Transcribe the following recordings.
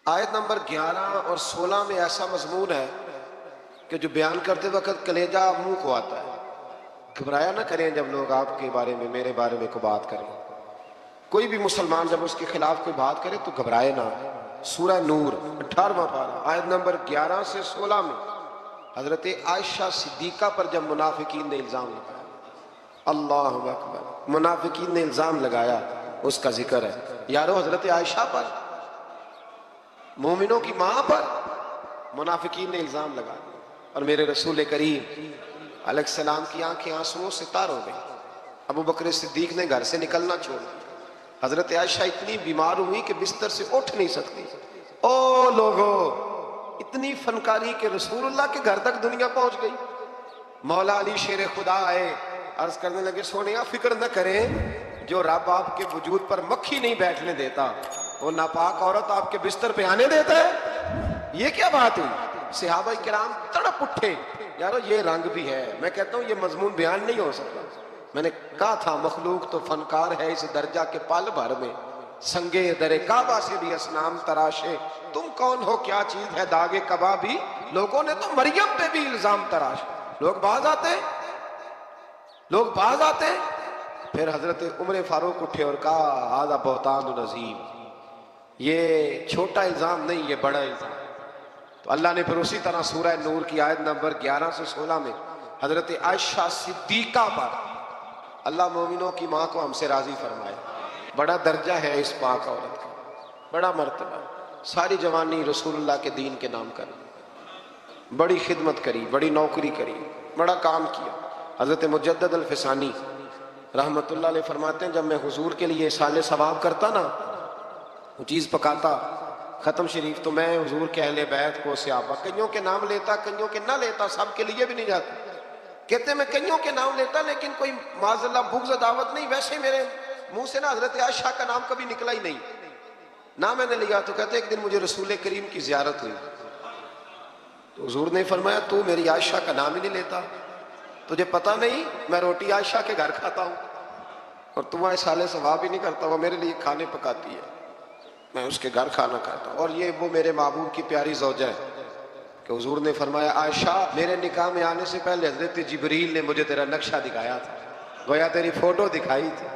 آیت نمبر 11 اور 16 میں ایسا مضمون ہے کہ جو بیان کرتے وقت کلیجہ منہ کو آتا ہے۔ گھبرایا نہ کریں جب لوگ آپ کے بارے میں میرے بارے میں کوئی بات کریں، کوئی بھی مسلمان جب اس کے خلاف کوئی بات کرے تو گھبرائے نہ۔ سورہ نور 18واں پارہ آیت نمبر 11 سے 16 میں حضرت عائشہ صدیقہ پر جب منافقین نے الزام لگایا، اللہ اکبر، منافقین نے الزام لگایا، اس کا ذکر ہے۔ یارو حضرت عائشہ پر، مومنوں کی ماں پر منافقین نے الزام لگایا، اور میرے رسول کریم علیہ السلام کی آنکھیں آنسوؤں سے تار ہو گئی۔ ابو بکر صدیق نے گھر سے نکلنا چھوڑ دیا۔ حضرت عائشہ اتنی بیمار ہوئی کہ بستر سے اٹھ نہیں سکتی۔ او لوگو، اتنی فنکاری کہ رسول اللہ کے گھر تک دنیا پہنچ گئی۔ مولا علی شیر خدا آئے، عرض کرنے لگے سونیا فکر نہ کریں، جو رب آپ کے وجود پر مکھی نہیں بیٹھنے دیتا وہ ناپاک عورت آپ کے بستر پہ آنے دیتا ہے۔ یہ کیا بات ہوئی؟ صحابہ کرام تڑپ اٹھے، یارو یہ رنگ بھی ہے۔ میں کہتا ہوں یہ مضمون بیان نہیں ہو سکتا۔ میں نے کہا تھا مخلوق تو فنکار ہے اس درجہ کے پل بھر میں، سنگے در کعبہ سے بھی اصنام تراشے، تم کون ہو کیا چیز ہے داغ کبابی؟ لوگوں نے تو مریم پہ بھی الزام تراشے۔ لوگ باز آتے ہیں۔ پھر حضرت عمر فاروق اٹھے اور کہا ھذا بہتان عظیم، یہ چھوٹا الزام نہیں، یہ بڑا الزام۔ تو اللہ نے پھر اسی طرح سورہ نور کی آیت نمبر 11 سے 16 میں حضرت عائشہ صدیقہ پر اللہ مومنوں کی ماں کو ہم سے راضی فرمائے۔ بڑا درجہ ہے اس پاک عورت کا، بڑا مرتبہ۔ ساری جوانی رسول اللہ کے دین کے نام کر، بڑی خدمت کری، بڑی نوکری کری، بڑا کام کیا۔ حضرت مجدد الفسانی رحمت اللہ علیہ فرماتے ہیں جب میں حضور کے لیے سال ثواب کرتا نا، وہ چیز پکاتا ختم شریف، تو میں حضور کے اہل بیت کو صحابہ کئیوں کے نام لیتا، کئیوں کے نہ لیتا، سب کے لیے بھی نہیں جاتا۔ کہتے میں کئیوں کے نام لیتا لیکن کوئی معاذ اللہ بغض دعوت نہیں، ویسے میرے منہ سے نا حضرت عائشہ کا نام کبھی نکلا ہی نہیں، نہ میں نے لیا۔ تو کہتے ایک دن مجھے رسول کریم کی زیارت ہوئی تو حضور نے فرمایا تو میری عائشہ کا نام ہی نہیں لیتا، تجھے پتہ نہیں میں روٹی عائشہ کے گھر کھاتا ہوں اور تمہارے سالے ثواب ہی نہیں کرتا، وہ میرے لیے کھانے پکاتی ہے، میں اس کے گھر کھانا کھاتا ہوں۔ اور یہ وہ میرے محبوب کی پیاری زوجہ ہے کہ حضور نے فرمایا عائشہ میرے نکاح میں آنے سے پہلے حضرت جبریل نے مجھے تیرا نقشہ دکھایا تھا، گویا تیری فوٹو دکھائی تھی،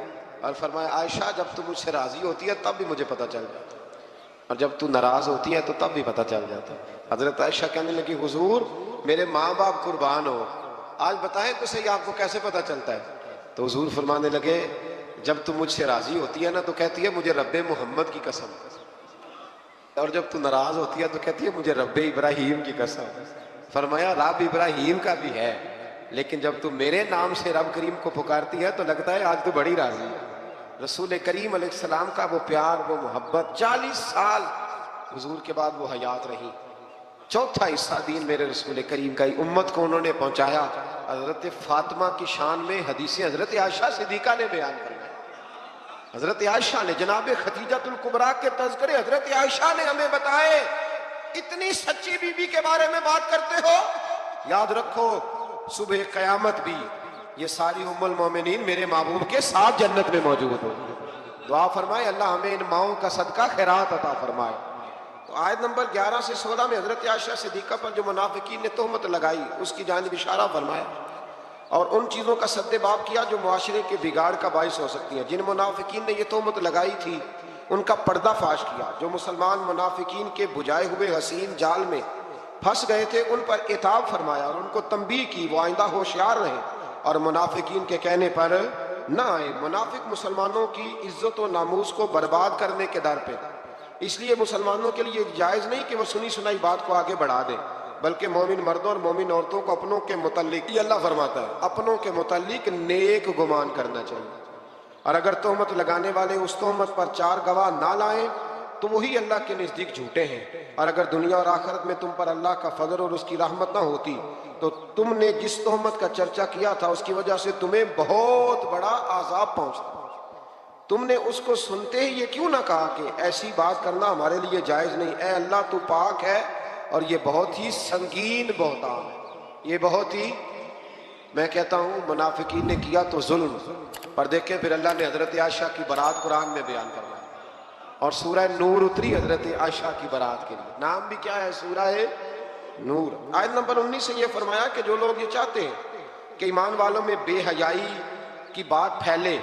اور فرمایا عائشہ جب تو مجھ سے راضی ہوتی ہے تب بھی مجھے پتہ چل جاتا، اور جب تو ناراض ہوتی ہے تو تب بھی پتہ چل جاتا۔ حضرت عائشہ کہنے لگی حضور میرے ماں باپ قربان ہو، آج بتائیں تو صحیح آپ کو کیسے پتہ چلتا ہے؟ تو حضور فرمانے لگے جب تو مجھ سے راضی ہوتی ہے نا تو کہتی ہے مجھے رب محمد کی قسم، اور جب تو ناراض ہوتی ہے تو کہتی ہے مجھے رب ابراہیم کی قسم۔ فرمایا رب ابراہیم کا بھی ہے، لیکن جب تو میرے نام سے رب کریم کو پکارتی ہے تو لگتا ہے آج تو بڑی راضی ہے۔ رسول کریم علیہ السلام کا وہ پیار، وہ محبت، 40 سال حضور کے بعد وہ حیات رہی، چوتھا حصہ دین میرے رسول کریم کا ہی امت کو انہوں نے پہنچایا۔ حضرت فاطمہ کی شان میں حدیث حضرت عائشہ صدیقہ نے بیان کر، حضرت عائشہ نے جناب خدیجۃ الکبریٰ کے تذکرے حضرت عائشہ نے ہمیں بتائے۔ اتنی سچی بی بی کے بارے میں بات کرتے ہو، یاد رکھو صبح قیامت بھی یہ ساری ام المومنین میرے محبوب کے ساتھ جنت میں موجود ہو۔ دعا فرمائے اللہ ہمیں ان ماؤں کا صدقہ خیرات عطا فرمائے۔ تو آیت نمبر 11 سے 16 میں حضرت عائشہ صدیقہ پر جو منافقین نے تہمت لگائی اس کی جانب اشارہ فرمایا، اور ان چیزوں کا سد باب کیا جو معاشرے کے بگاڑ کا باعث ہو سکتی ہیں۔ جن منافقین نے یہ تہمت لگائی تھی ان کا پردہ فاش کیا۔ جو مسلمان منافقین کے بجھائے ہوئے حسین جال میں پھنس گئے تھے ان پر عتاب فرمایا اور ان کو تنبیہ کی وہ آئندہ ہوشیار رہیں اور منافقین کے کہنے پر نہ آئے۔ منافق مسلمانوں کی عزت و ناموس کو برباد کرنے کے در پہ، اس لیے مسلمانوں کے لیے جائز نہیں کہ وہ سنی سنائی بات کو آگے بڑھا دیں، بلکہ مومن مردوں اور مومن عورتوں کو اپنوں کے متعلق، یہ اللہ فرماتا ہے، اپنوں کے متعلق نیک گمان کرنا چاہیے، اور اگر تہمت لگانے والے اس تہمت پر 4 گواہ نہ لائیں تو وہی اللہ کے نزدیک جھوٹے ہیں، اور اگر دنیا اور آخرت میں تم پر اللہ کا فضل اور اس کی رحمت نہ ہوتی تو تم نے جس تہمت کا چرچا کیا تھا اس کی وجہ سے تمہیں بہت بڑا عذاب پہنچتا۔ تم نے اس کو سنتے ہی یہ کیوں نہ کہا کہ ایسی بات کرنا ہمارے لیے جائز نہیں؟ اے اللہ تو پاک ہے، اور یہ بہت ہی سنگین بہتان ہے، یہ بہت ہی، میں کہتا ہوں منافقین نے کیا تو ظلم، پر دیکھیں پھر اللہ نے حضرت عائشہ کی برات قرآن میں بیان کروائی۔ اور سورہ نور اتری حضرت عائشہ کی برات کے لیے. نام بھی کیا ہے؟ سورہ نور. آیت نمبر 19 سے یہ فرمایا کہ جو لوگ یہ چاہتے ہیں کہ ایمان والوں میں بے حیائی کی بات پھیلے،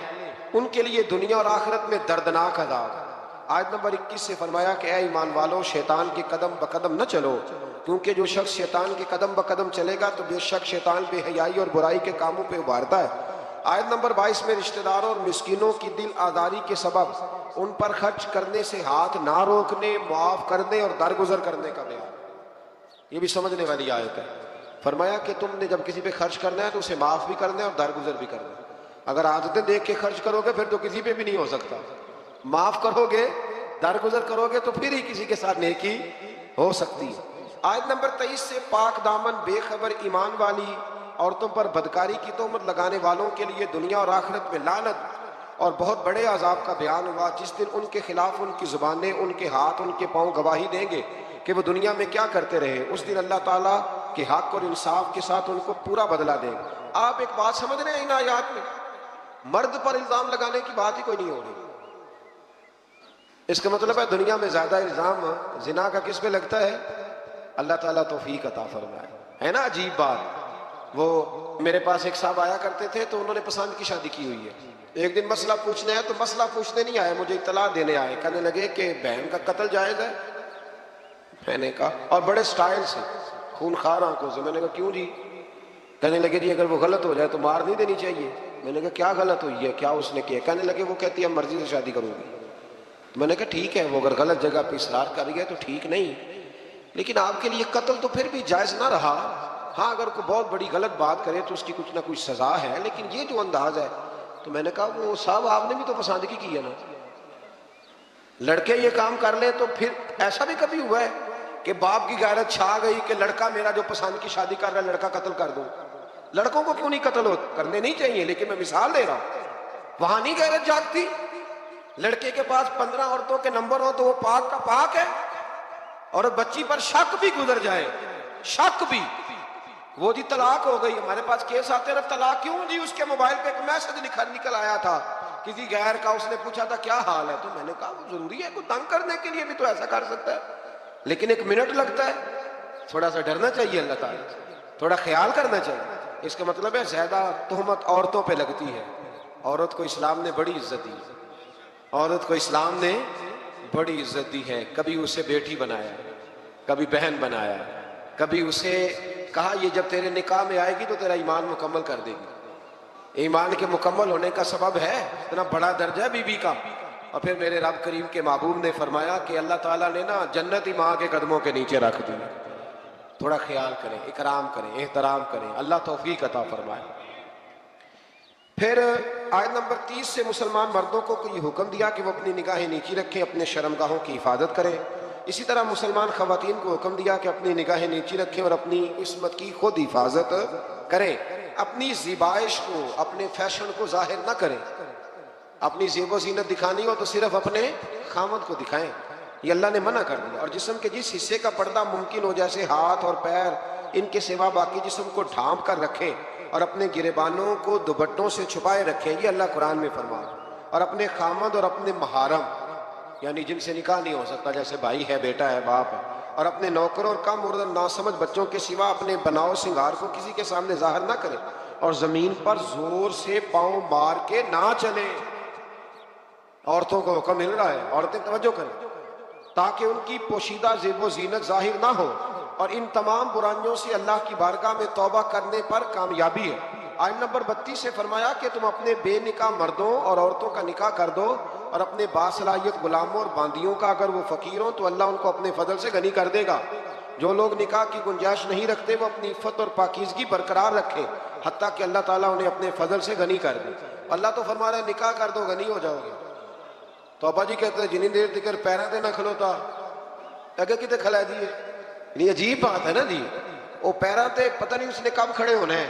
ان کے لیے دنیا اور آخرت میں دردناک عذاب. آیت نمبر 21 سے فرمایا کہ اے ایمان والو، شیطان کے قدم بقدم نہ چلو، کیونکہ جو شخص شیطان کے قدم بقدم چلے گا تو بے شک شیطان بے حیائی اور برائی کے کاموں پہ ابھارتا ہے. آیت نمبر 22 میں رشتہ داروں اور مسکینوں کی دل آزاری کے سبب ان پر خرچ کرنے سے ہاتھ نہ روکنے، معاف کرنے اور درگزر کرنے کا بیان. یہ بھی سمجھنے والی آیت ہے. فرمایا کہ تم نے جب کسی پہ خرچ کرنا ہے تو اسے معاف بھی کرنا ہے اور درگزر بھی کرنا ہے. اگر عادتیں دیکھ کے خرچ کرو گے پھر تو کسی پہ بھی نہیں ہو سکتا. معاف کرو گے، درگزر کرو گے تو پھر ہی کسی کے ساتھ نیکی ہو سکتی ہے. آیت نمبر 23 سے پاک دامن بے خبر ایمان والی عورتوں پر بدکاری کی تہمت لگانے والوں کے لیے دنیا اور آخرت میں لعنت اور بہت بڑے عذاب کا بیان ہوا. جس دن ان کے خلاف ان کی زبانیں، ان کے ہاتھ، ان کے پاؤں گواہی دیں گے کہ وہ دنیا میں کیا کرتے رہے. اس دن اللہ تعالیٰ کے حق اور انصاف کے ساتھ ان کو پورا بدلہ دیں گے. آپ ایک بات سمجھ رہے ہیں ان آیات میں؟ مرد پر الزام لگانے کی بات ہی کوئی نہیں ہو رہی. اس کا مطلب ہے دنیا میں زیادہ الزام زنا کا کس پہ لگتا ہے؟ اللہ تعالیٰ توفیق عطا فرمائے. ہے نا عجیب بات. وہ میرے پاس ایک صاحب آیا کرتے تھے تو انہوں نے پسند کی شادی کی ہوئی ہے. ایک دن مسئلہ پوچھنے آئے تو مسئلہ پوچھنے نہیں آئے، مجھے اطلاع دینے آئے. کہنے لگے کہ بہن کا قتل جائز ہے. میں نے کہا، اور بڑے سٹائل سے خونخوار آنکھوں سے. میں نے کہا کیوں جی؟ کہنے لگے جی اگر وہ غلط ہو جائے تو مار نہیں دینی چاہیے. میں نے کہا کیا غلط ہوئی ہے، کیا اس نے کیا؟ کہنے لگے وہ کہتی ہے مرضی سے شادی کروں گی. میں نے کہا ٹھیک ہے، وہ اگر غلط جگہ پہ اصرار کر گیا تو ٹھیک نہیں، لیکن آپ کے لیے قتل تو پھر بھی جائز نہ رہا. ہاں اگر کوئی بہت بڑی غلط بات کرے تو اس کی کچھ نہ کچھ سزا ہے، لیکن یہ جو انداز ہے. تو میں نے کہا وہ صاحب آپ نے بھی تو پسندگی کی ہے نا. لڑکے یہ کام کر لیں تو پھر ایسا بھی کبھی ہوا ہے کہ باپ کی غیرت چھا گئی کہ لڑکا میرا جو پسند کی شادی کر رہا ہے لڑکا قتل کر دوں؟ لڑکوں کو کیوں نہیں قتل کرنے نہیں چاہیے، لیکن میں مثال دے رہا ہوں. وہاں نہیں غیرت جاگتی؟ لڑکے کے پاس 15 عورتوں کے نمبر ہو تو وہ پاک کا پاک ہے، اور بچی پر شک بھی گزر جائے، شک بھی، وہ جی طلاق ہو گئی. ہمارے پاس کیس آتے ہیں طلاق کیوں جی؟ اس کے موبائل پہ ایک میسج نکل آیا تھا کسی غیر کا، اس نے پوچھا تھا کیا حال ہے. تو میں نے کہا وہ ضروری ہے، کوئی تنگ کرنے کے لیے بھی تو ایسا کر سکتا ہے، لیکن 1 منٹ لگتا ہے. تھوڑا سا ڈرنا چاہیے اللہ تعالیٰ سے، تھوڑا خیال کرنا چاہیے. اس کا مطلب ہے زیادہ تہمت عورتوں پہ لگتی ہے. عورت کو اسلام نے بڑی عزت دی، عورت کو اسلام نے بڑی عزت دی ہے. کبھی اسے بیٹی بنایا، کبھی بہن بنایا، کبھی اسے کہا یہ جب تیرے نکاح میں آئے گی تو تیرا ایمان مکمل کر دے گی. ایمان کے مکمل ہونے کا سبب ہے اتنا بڑا درجہ بی بی کا. اور پھر میرے رب کریم کے محبوب نے فرمایا کہ اللہ تعالیٰ نے نا جنت ہی ماں کے قدموں کے نیچے رکھ دی. تھوڑا خیال کریں، اکرام کریں، احترام کریں. اللہ توفیق عطا فرمائے. پھر آیت نمبر 30 سے مسلمان مردوں کو یہ حکم دیا کہ وہ اپنی نگاہیں نیچی رکھیں، اپنے شرمگاہوں کی حفاظت کریں. اسی طرح مسلمان خواتین کو حکم دیا کہ اپنی نگاہیں نیچی رکھیں اور اپنی عصمت کی خود حفاظت کریں. اپنی زیبائش کو، اپنے فیشن کو ظاہر نہ کریں. اپنی زیب و زینت دکھانی ہو تو صرف اپنے خامد کو دکھائیں، یہ اللہ نے منع کر دیا. اور جسم کے جس حصے کا پردہ ممکن ہو جیسے ہاتھ اور پیر، ان کے سوا باقی جسم کو ڈھانپ کر رکھیں اور اپنے گریبانوں کو دوپٹوں سے چھپائے رکھیں، یہ اللہ قرآن میں فرمایا. اور اپنے خامد اور اپنے محارم یعنی جن سے نکاح نہیں ہو سکتا، جیسے بھائی ہے، بیٹا ہے، باپ ہے، اور اپنے نوکر اور کم اور ناسمجھ بچوں کے سوا اپنے بناؤ سنگار کو کسی کے سامنے ظاہر نہ کریں. اور زمین پر زور سے پاؤں مار کے نہ چلیں. عورتوں کو حکم مل رہا ہے، عورتیں توجہ کریں تاکہ ان کی پوشیدہ زیب و زینت ظاہر نہ ہو. اور ان تمام برائیوں سے اللہ کی بارگاہ میں توبہ کرنے پر کامیابی ہے. آیت نمبر 32 سے فرمایا کہ تم اپنے بے نکاح مردوں اور عورتوں کا نکاح کر دو، اور اپنے باصلاحیت غلاموں اور باندیوں کا اگر وہ فقیر ہوں تو اللہ ان کو اپنے فضل سے غنی کر دے گا. جو لوگ نکاح کی گنجائش نہیں رکھتے وہ اپنی عفت اور پاکیزگی برقرار رکھیں حتیٰ کہ اللہ تعالیٰ انہیں اپنے فضل سے غنی کر دے. اللہ تو فرما رہا ہے نکاح کر دو غنی ہو جاؤ گے. تو ابا جی کہتے ہیں جنہیں دیر تکر پیروں تے نہ کھلوتا اگر کتے کھلا دیے. یہ عجیب بات ہے نا جی، وہ پیروں تے پتہ نہیں اس نے کب کھڑے ہونا ہے.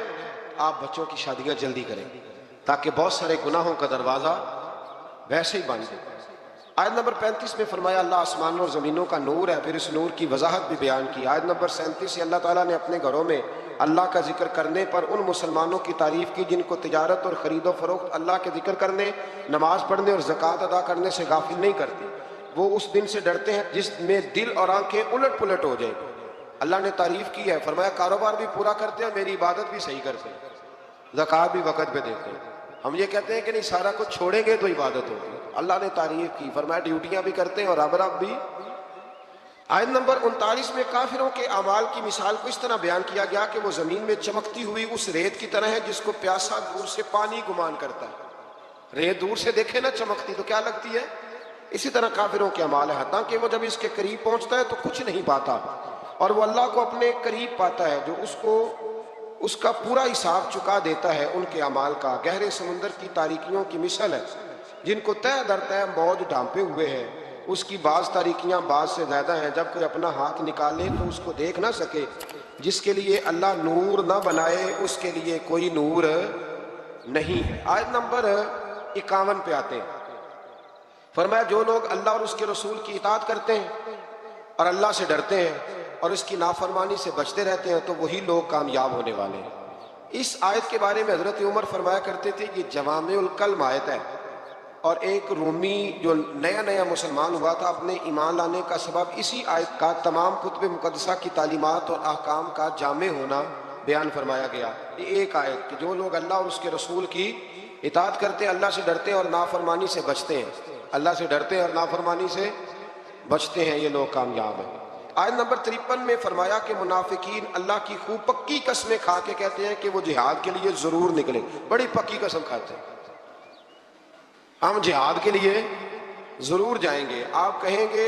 آپ بچوں کی شادیاں جلدی کریں تاکہ بہت سارے گناہوں کا دروازہ ویسے ہی بند ہے. آیت نمبر 35 میں فرمایا اللہ آسمانوں اور زمینوں کا نور ہے، پھر اس نور کی وضاحت بھی بیان کی. آیت نمبر 37 سے اللہ تعالیٰ نے اپنے گھروں میں اللہ کا ذکر کرنے پر ان مسلمانوں کی تعریف کی جن کو تجارت اور خرید و فروخت اللہ کے ذکر کرنے، نماز پڑھنے اور زکوٰۃ ادا کرنے سے غافل نہیں کرتی. وہ اس دن سے ڈرتے ہیں جس میں دل اور آنکھیں الٹ پلٹ ہو جائیں۔ اللہ نے تعریف کی ہے، فرمایا کاروبار بھی پورا کرتے ہیں، میری عبادت بھی صحیح کرتے ہیں، زکوٰۃ بھی وقت پہ دیتے ہیں۔ ہم یہ کہتے ہیں کہ نہیں سارا کچھ چھوڑیں گے تو عبادت ہوگی، اللہ نے تعریف کی، فرمایا ڈیوٹیاں بھی کرتے ہیں اور رب بھی۔ آیت نمبر 39 میں کافروں کے اعمال کی مثال کو اس طرح بیان کیا گیا کہ وہ زمین میں چمکتی ہوئی اس ریت کی طرح ہے جس کو پیاسا دور سے پانی گمان کرتا ہے۔ ریت دور سے دیکھے نا چمکتی تو کیا لگتی ہے؟ اسی طرح کافروں کے اعمال ہے، حتیٰ کہ وہ جب اس کے قریب پہنچتا ہے تو کچھ نہیں پاتا، اور وہ اللہ کو اپنے قریب پاتا ہے جو اس کا پورا حساب چکا دیتا ہے ان کے اعمال کا۔ گہرے سمندر کی تاریکیوں کی مثل ہے جن کو تہ در تہ موج ڈھانپے ہوئے ہے، اس کی بعض تاریکیاں بعض سے زیادہ ہیں، جب کوئی اپنا ہاتھ نکالے تو اس کو دیکھ نہ سکے۔ جس کے لیے اللہ نور نہ بنائے اس کے لیے کوئی نور نہیں ہے۔ آیت نمبر 51 پہ آتے ہیں، فرمایا جو لوگ اللہ اور اس کے رسول کی اطاعت کرتے ہیں اور اللہ سے ڈرتے ہیں اور اس کی نافرمانی سے بچتے رہتے ہیں تو وہی لوگ کامیاب ہونے والے ہیں۔ اس آیت کے بارے میں حضرت عمر فرمایا کرتے تھے یہ جوامع الکلم آیت ہے، اور ایک رومی جو نیا مسلمان ہوا تھا اپنے ایمان لانے کا سبب اسی آیت کا تمام کتب مقدسہ کی تعلیمات اور احکام کا جامع ہونا بیان فرمایا گیا۔ یہ ایک آیت کہ جو لوگ اللہ اور اس کے رسول کی اطاعت کرتے ہیں، اللہ سے ڈرتے ہیں اور نافرمانی سے بچتے ہیں، اللہ سے ڈرتے ہیں اور نافرمانی سے بچتے ہیں، یہ لوگ کامیاب ہیں۔ آیت نمبر 53 میں فرمایا کہ منافقین اللہ کی خوب پکی قسمیں کھا کے کہتے ہیں کہ وہ جہاد کے لیے ضرور نکلے، بڑی پکی قسم کھاتے ہیں، ہم جہاد کے لیے ضرور جائیں گے۔ آپ کہیں گے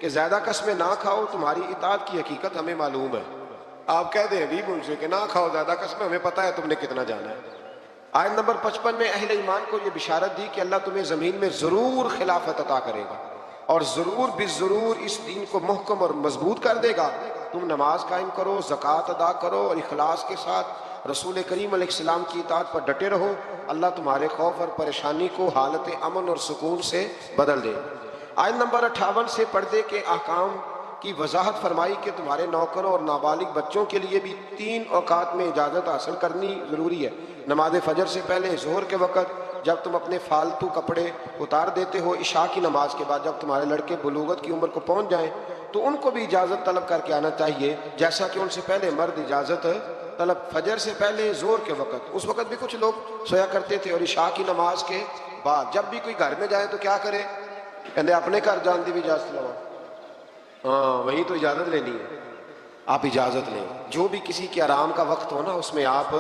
کہ زیادہ قسمیں نہ کھاؤ، تمہاری اطاعت کی حقیقت ہمیں معلوم ہے، آپ کہہ دیں حبیب ان سے کہ نہ کھاؤ زیادہ قسمیں، ہمیں پتہ ہے تم نے کتنا جانا ہے۔ آیت نمبر 55 میں اہل ایمان کو یہ بشارت دی کہ اللہ تمہیں زمین میں ضرور خلافت عطا کرے گا اور ضرور بالضرور اس دین کو محکم اور مضبوط کر دے گا۔ تم نماز قائم کرو، زکوٰۃ ادا کرو اور اخلاص کے ساتھ رسول کریم علیہ السلام کی اطاعت پر ڈٹے رہو، اللہ تمہارے خوف اور پریشانی کو حالت امن اور سکون سے بدل دے۔ آیت نمبر 58 سے پردے کے احکام کی وضاحت فرمائی کہ تمہارے نوکروں اور نابالغ بچوں کے لیے بھی 3 اوقات میں اجازت حاصل کرنی ضروری ہے۔ نماز فجر سے پہلے، ظہر کے وقت جب تم اپنے فالتو کپڑے اتار دیتے ہو، عشاء کی نماز کے بعد جب تمہارے لڑکے بلوغت کی عمر کو پہنچ جائیں تو ان کو بھی اجازت طلب کر کے آنا چاہیے جیسا کہ ان سے پہلے مرد اجازت طلب فجر سے پہلے، ظہر کے وقت، اس وقت بھی کچھ لوگ سویا کرتے تھے، اور عشاء کی نماز کے بعد جب بھی کوئی گھر میں جائے تو کیا کرے؟ کہتے اپنے گھر جان دی بھی اجازت لو، ہاں وہی تو اجازت لینی ہے، آپ اجازت لیں۔ جو بھی کسی کے آرام کا وقت ہو نا اس میں آپ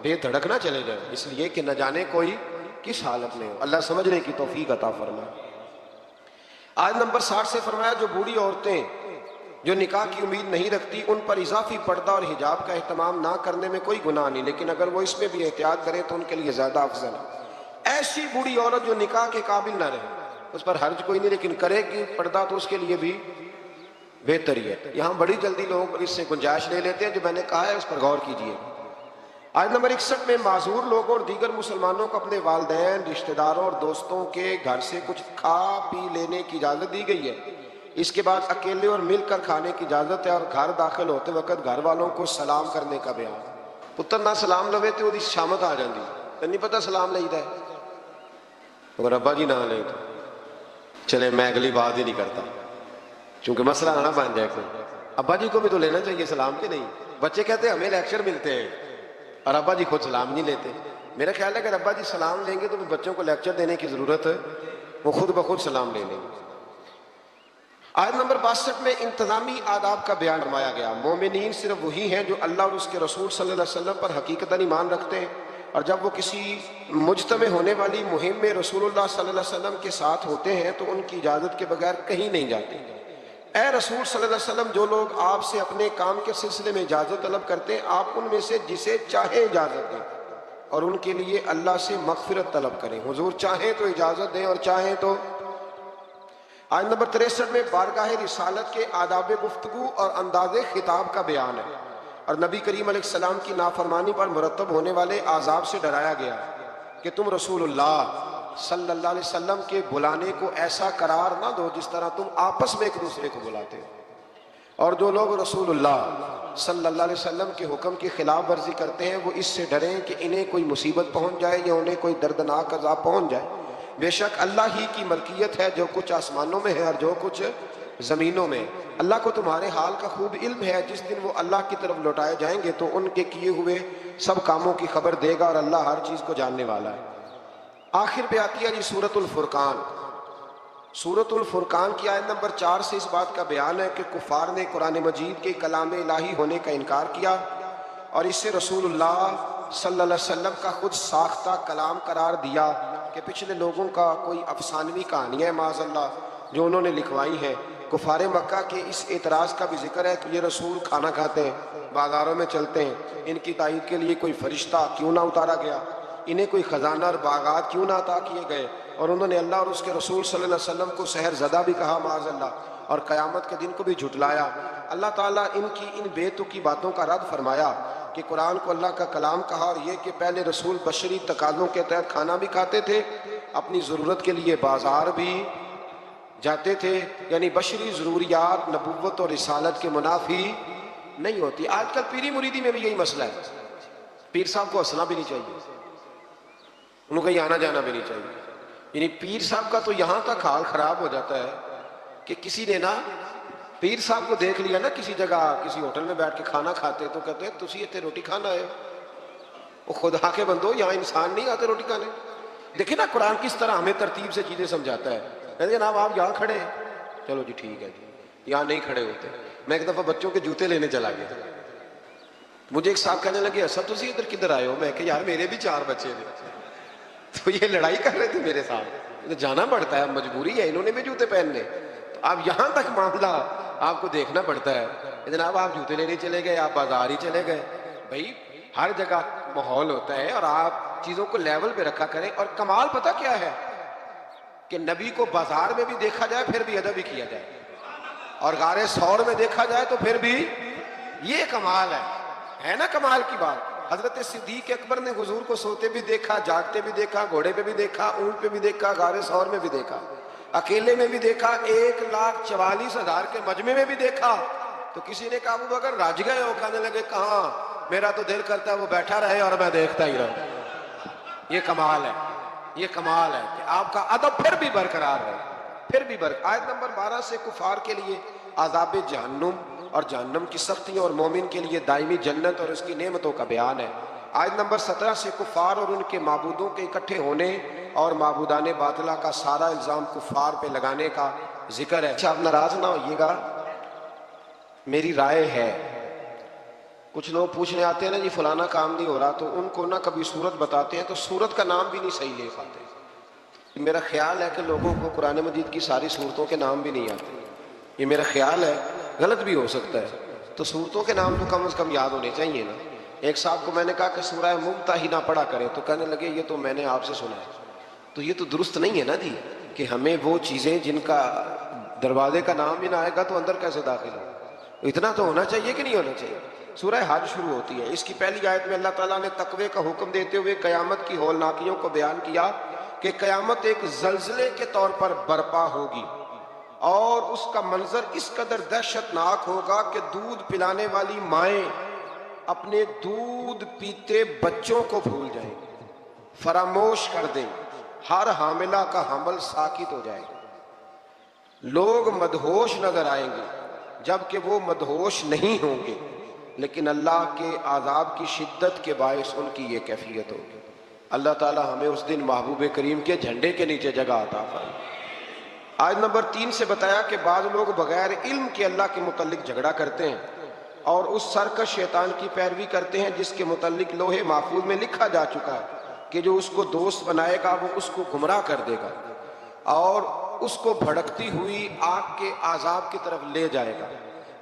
بے دھڑک نہ چلے جائیں، اس لیے کہ نہ جانے کوئی کس حالت میں ہو، اللہ سمجھنے کی توفیق عطا فرمائے۔ آیت نمبر 60 سے فرمایا جو بوڑھی عورتیں جو نکاح کی امید نہیں رکھتی ان پر اضافی پردہ اور حجاب کا اہتمام نہ کرنے میں کوئی گناہ نہیں، لیکن اگر وہ اس میں بھی احتیاط کریں تو ان کے لیے زیادہ افضل ہے۔ ایسی بوڑھی عورت جو نکاح کے قابل نہ رہے اس پر حرج کوئی نہیں، لیکن کرے گی پردہ تو اس کے لیے بھی بہتر ہی ہے۔ یہاں بڑی جلدی لوگ اس سے گنجائش لے لیتے ہیں، جو میں نے کہا ہے اس پر غور کیجیے۔ آیت نمبر 61 میں معذور لوگوں اور دیگر مسلمانوں کو اپنے والدین، رشتہ داروں اور دوستوں کے گھر سے کچھ کھا پی لینے کی اجازت دی گئی ہے۔ اس کے بعد اکیلے اور مل کر کھانے کی اجازت ہے، اور گھر داخل ہوتے وقت گھر والوں کو سلام کرنے کا بیان۔ پتر نہ سلام لوے تو وہ شامت آ جاندی، نہیں پتہ سلام لئی دا ہے، اگر ابا جی نہ لے تو چلے میں اگلی بات ہی نہیں کرتا، چونکہ مسئلہ نہ بن جائے کوئی۔ ابا جی کو بھی تو لینا چاہیے سلام، کے نہیں؟ بچے کہتے ہیں ہمیں لیکچر ملتے ہیں اور ابا جی خود سلام نہیں لیتے۔ میرا خیال ہے کہ ابا جی سلام لیں گے تو بچوں کو لیکچر دینے کی ضرورت ہے، وہ خود بخود سلام لے لیں گے۔ آیت نمبر 62 میں انتظامی آداب کا بیان فرمایا گیا۔ مومنین صرف وہی ہیں جو اللہ اور اس کے رسول صلی اللہ علیہ وسلم پر حقیقتاً ایمان رکھتے ہیں، اور جب وہ کسی مجتمع ہونے والی مہم میں رسول اللہ صلی اللہ علیہ وسلم کے ساتھ ہوتے ہیں تو ان کی اجازت کے بغیر کہیں نہیں جاتے۔ اے رسول صلی اللہ علیہ وسلم، جو لوگ آپ سے اپنے کام کے سلسلے میں اجازت طلب کرتے ہیں آپ ان میں سے جسے چاہے اجازت دیں اور ان کے لیے اللہ سے مغفرت طلب کریں۔ حضور چاہیں تو اجازت دیں اور چاہیں تو۔ آیت نمبر 63 میں بارگاہ رسالت کے آداب گفتگو اور انداز خطاب کا بیان ہے، اور نبی کریم علیہ السلام کی نافرمانی پر مرتب ہونے والے عذاب سے ڈرایا گیا کہ تم رسول اللہ صلی اللہ علیہ وسلم کے بلانے کو ایسا قرار نہ دو جس طرح تم آپس میں ایک دوسرے کو بلاتے ہو، اور جو لوگ رسول اللہ صلی اللہ علیہ وسلم کے حکم کی خلاف ورزی کرتے ہیں وہ اس سے ڈریں کہ انہیں کوئی مصیبت پہنچ جائے یا انہیں کوئی دردناک عذاب پہنچ جائے۔ بے شک اللہ ہی کی ملکیت ہے جو کچھ آسمانوں میں ہے اور جو کچھ زمینوں میں. اللہ کو تمہارے حال کا خوب علم ہے. جس دن وہ اللہ کی طرف لوٹائے جائیں گے تو ان کے کیے ہوئے سب کاموں کی خبر دے گا اور اللہ ہر چیز کو جاننے والا ہے. آخر پہ آتی ہے جی سورۃ الفرقان. سورۃ الفرقان کی آیت نمبر 4 سے اس بات کا بیان ہے کہ کفار نے قرآن مجید کے کلام الہی ہونے کا انکار کیا اور اسے رسول اللہ صلی اللہ علیہ وسلم کا خود ساختہ کلام قرار دیا کہ پچھلے لوگوں کا کوئی افسانوی کہانی ہے معاذ اللہ جو انہوں نے لکھوائی ہیں. کفار مکہ کے اس اعتراض کا بھی ذکر ہے کہ یہ رسول کھانا کھاتے ہیں, بازاروں میں چلتے ہیں, ان کی تائید کے لیے کوئی فرشتہ کیوں نہ اتارا گیا, انہیں کوئی خزانہ اور باغات کیوں نہ عطا کیے گئے, اور انہوں نے اللہ اور اس کے رسول صلی اللہ علیہ وسلم کو سحر زدہ بھی کہا معاذ اللہ, اور قیامت کے دن کو بھی جھٹلایا. اللہ تعالیٰ ان کی ان بے تکی باتوں کا رد فرمایا کہ قرآن کو اللہ کا کلام کہا, اور یہ کہ پہلے رسول بشری تقاضوں کے تحت کھانا بھی کھاتے تھے, اپنی ضرورت کے لیے بازار بھی جاتے تھے, یعنی بشری ضروریات نبوت اور رسالت کے منافی نہیں ہوتی. آج کل پیری مریدی میں بھی یہی مسئلہ ہے. پیر صاحب کو ہنسنا بھی نہیں چاہیے, انہوں کہیں آنا جانا بھی نہیں چاہیے. یعنی پیر صاحب کا تو یہاں تک حال خراب ہو جاتا ہے کہ کسی نے نا پیر صاحب کو دیکھ لیا نا کسی جگہ کسی ہوٹل میں بیٹھ کے کھانا کھاتے تو کہتے ہیں تسی اتنے روٹی کھانا ہے. وہ خدا کے بندو, یہاں انسان نہیں آتے روٹی کھانے. دیکھیں نا قرآن کس طرح ہمیں ترتیب سے چیزیں سمجھاتا ہے. کہتے ہیں جناب آپ یہاں کھڑے ہیں, چلو جی ٹھیک ہے جی, یہاں نہیں کھڑے ہوتے. میں ایک دفعہ بچوں کے جوتے لینے چلا گیا, مجھے ایک صاحب کہنے لگے اصل تسی ادھر کدھر آئے ہو؟ میں کہ یار میرے بھی 4 بچے تھے, تو یہ لڑائی کر رہے تھے میرے ساتھ, جانا پڑتا ہے, مجبوری ہے, انہوں نے بھی جوتے پہننے. تو اب یہاں تک معاملہ آپ کو دیکھنا پڑتا ہے. جناب آپ جوتے لینے چلے گئے, آپ بازار ہی چلے گئے. بھائی ہر جگہ ماحول ہوتا ہے اور آپ چیزوں کو لیول پہ رکھا کریں. اور کمال پتہ کیا ہے کہ نبی کو بازار میں بھی دیکھا جائے پھر بھی ادب ہی کیا جائے, اور غار ثور میں دیکھا جائے تو پھر بھی یہ کمال ہے نا کمال کی بات. حضرت صدیق اکبر نے حضور کو سوتے بھی دیکھا, جاگتے بھی دیکھا, گھوڑے پہ بھی دیکھا, اونٹ پہ بھی دیکھا, غار ثور میں بھی دیکھا, اکیلے میں بھی دیکھا, 1,44,000 کے مجمع میں بھی دیکھا. تو کسی نے کہا ابو بکر راج گئے ہو؟ کہنے لگے کہاں, میرا تو دل کرتا ہے وہ بیٹھا رہے اور میں دیکھتا ہی رہوں. یہ کمال ہے, یہ کمال ہے کہ آپ کا ادب پھر بھی برقرار رہے, پھر بھی آیت نمبر 12 سے کفار کے لیے عذاب جہنم اور جہنم کی سختیوں اور مومن کے لیے دائمی جنت اور اس کی نعمتوں کا بیان ہے. آیت نمبر 17 سے کفار اور ان کے معبودوں کے اکٹھے ہونے اور معبودان باطلہ کا سارا الزام کفار پہ لگانے کا ذکر ہے. اچھا آپ ناراض نہ ہوئیے گا, میری رائے ہے, کچھ لوگ پوچھنے آتے ہیں نا جی فلانا کام نہیں ہو رہا, تو ان کو نہ کبھی سورت بتاتے ہیں تو سورت کا نام بھی نہیں صحیح لے پاتے. میرا خیال ہے کہ لوگوں کو قرآن مجید کی ساری سورتوں کے نام بھی نہیں آتے, یہ میرا خیال ہے, غلط بھی ہو سکتا ہے. تو سورتوں کے نام تو کم از کم یاد ہونے چاہیے نا. ایک صاحب کو میں نے کہا کہ سورہ ممتحنہ پڑھا کرے, تو کہنے لگے یہ تو میں نے آپ سے سنا ہے. تو یہ تو درست نہیں ہے نا جی کہ ہمیں وہ چیزیں جن کا دروازے کا نام بھی نہ آئے گا تو اندر کیسے داخل ہو. اتنا تو ہونا چاہیے کہ نہیں ہونا چاہیے. سورہ حج شروع ہوتی ہے, اس کی پہلی آیت میں اللہ تعالیٰ نے تقوی کا حکم دیتے ہوئے قیامت کی ہولناکیوں کو بیان کیا کہ قیامت ایک زلزلے کے طور پر برپا ہوگی اور اس کا منظر اس قدر دہشت ناک ہوگا کہ دودھ پلانے والی مائیں اپنے دودھ پیتے بچوں کو بھول جائیں گے, فراموش کر دیں, ہر حاملہ کا حمل ساکت ہو جائے گا. لوگ مدہوش نظر آئیں گے جبکہ وہ مدہوش نہیں ہوں گے, لیکن اللہ کے عذاب کی شدت کے باعث ان کی یہ کیفیت ہوگی. اللہ تعالی ہمیں اس دن محبوب کریم کے جھنڈے کے نیچے جگہ عطا فرمائے. آیت نمبر 3 سے بتایا کہ بعض لوگ بغیر علم کے اللہ کے متعلق جھگڑا کرتے ہیں اور اس سرکش شیطان کی پیروی کرتے ہیں جس کے متعلق لوح محفوظ میں لکھا جا چکا ہے کہ جو اس کو دوست بنائے گا وہ اس کو گمراہ کر دے گا اور اس کو بھڑکتی ہوئی آگ کے عذاب کی طرف لے جائے گا.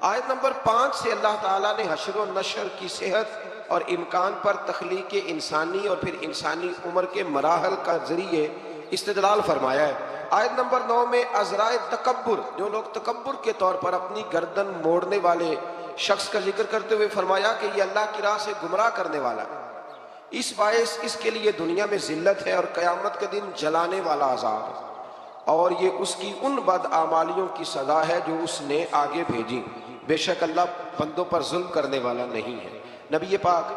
آیت نمبر 5 سے اللہ تعالیٰ نے حشر و نشر کی صحت اور امکان پر تخلیق انسانی اور پھر انسانی عمر کے مراحل کا ذریعے استدلال فرمایا ہے. آیت نمبر 9 میں عذرائے تکبر, جو لوگ تکبر کے طور پر اپنی گردن موڑنے والے شخص کا ذکر کرتے ہوئے فرمایا کہ یہ اللہ کی راہ سے گمراہ کرنے والا ہے, اس باعث اس کے لیے دنیا میں ذلت ہے اور قیامت کے دن جلانے والا عذاب ہے, اور یہ اس کی ان بد اعمالیوں کی سزا ہے جو اس نے آگے بھیجی. بے شک اللہ بندوں پر ظلم کرنے والا نہیں ہے. نبی پاک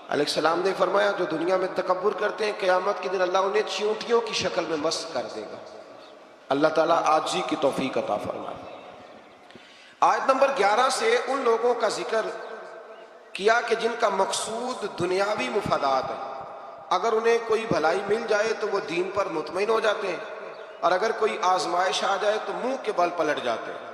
علیہ السلام نے فرمایا جو دنیا میں تکبر کرتے ہیں قیامت کے دن اللہ انہیں چیونٹیوں کی شکل میں مسخ کر دے گا۔ اللہ تعالیٰ عاجزی کی توفیق عطا فرمائے۔ آیت نمبر 11 سے ان لوگوں کا ذکر کیا کہ جن کا مقصود دنیاوی مفادات ہے، اگر انہیں کوئی بھلائی مل جائے تو وہ دین پر مطمئن ہو جاتے ہیں، اور اگر کوئی آزمائش آ جائے تو منہ کے بل پلٹ جاتے ہیں۔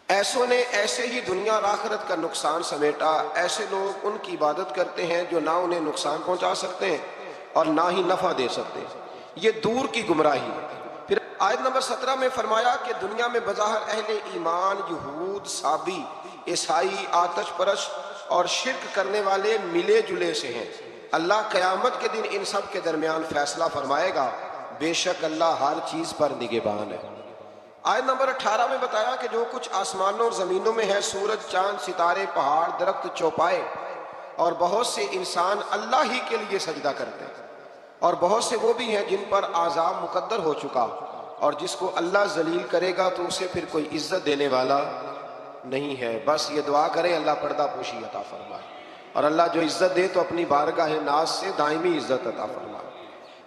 ایسوں نے ایسے ہی دنیا اور آخرت کا نقصان سمیٹا۔ ایسے لوگ ان کی عبادت کرتے ہیں جو نہ انہیں نقصان پہنچا سکتے ہیں اور نہ ہی نفع دے سکتے ہیں، یہ دور کی گمراہی ہے۔ پھر آیت نمبر 17 میں فرمایا کہ دنیا میں بظاہر اہل ایمان یہود، صابی، عیسائی، آتش پرست اور شرک کرنے والے ملے جلے سے ہیں۔ اللہ قیامت کے دن ان سب کے درمیان فیصلہ فرمائے گا، بے شک اللہ ہر چیز پر نگہبان ہے۔ آیت نمبر 18 میں بتایا کہ جو کچھ آسمانوں اور زمینوں میں ہے، سورج، چاند، ستارے، پہاڑ، درخت، چوپائے اور بہت سے انسان اللہ ہی کے لیے سجدہ کرتے ہیں، اور بہت سے وہ بھی ہیں جن پر عذاب مقدر ہو چکا، اور جس کو اللہ ذلیل کرے گا تو اسے پھر کوئی عزت دینے والا نہیں ہے۔ بس یہ دعا کریں اللہ پردہ پوشی عطا فرمائے، اور اللہ جو عزت دے تو اپنی بارگاہ ناز سے دائمی عزت عطا فرمائے۔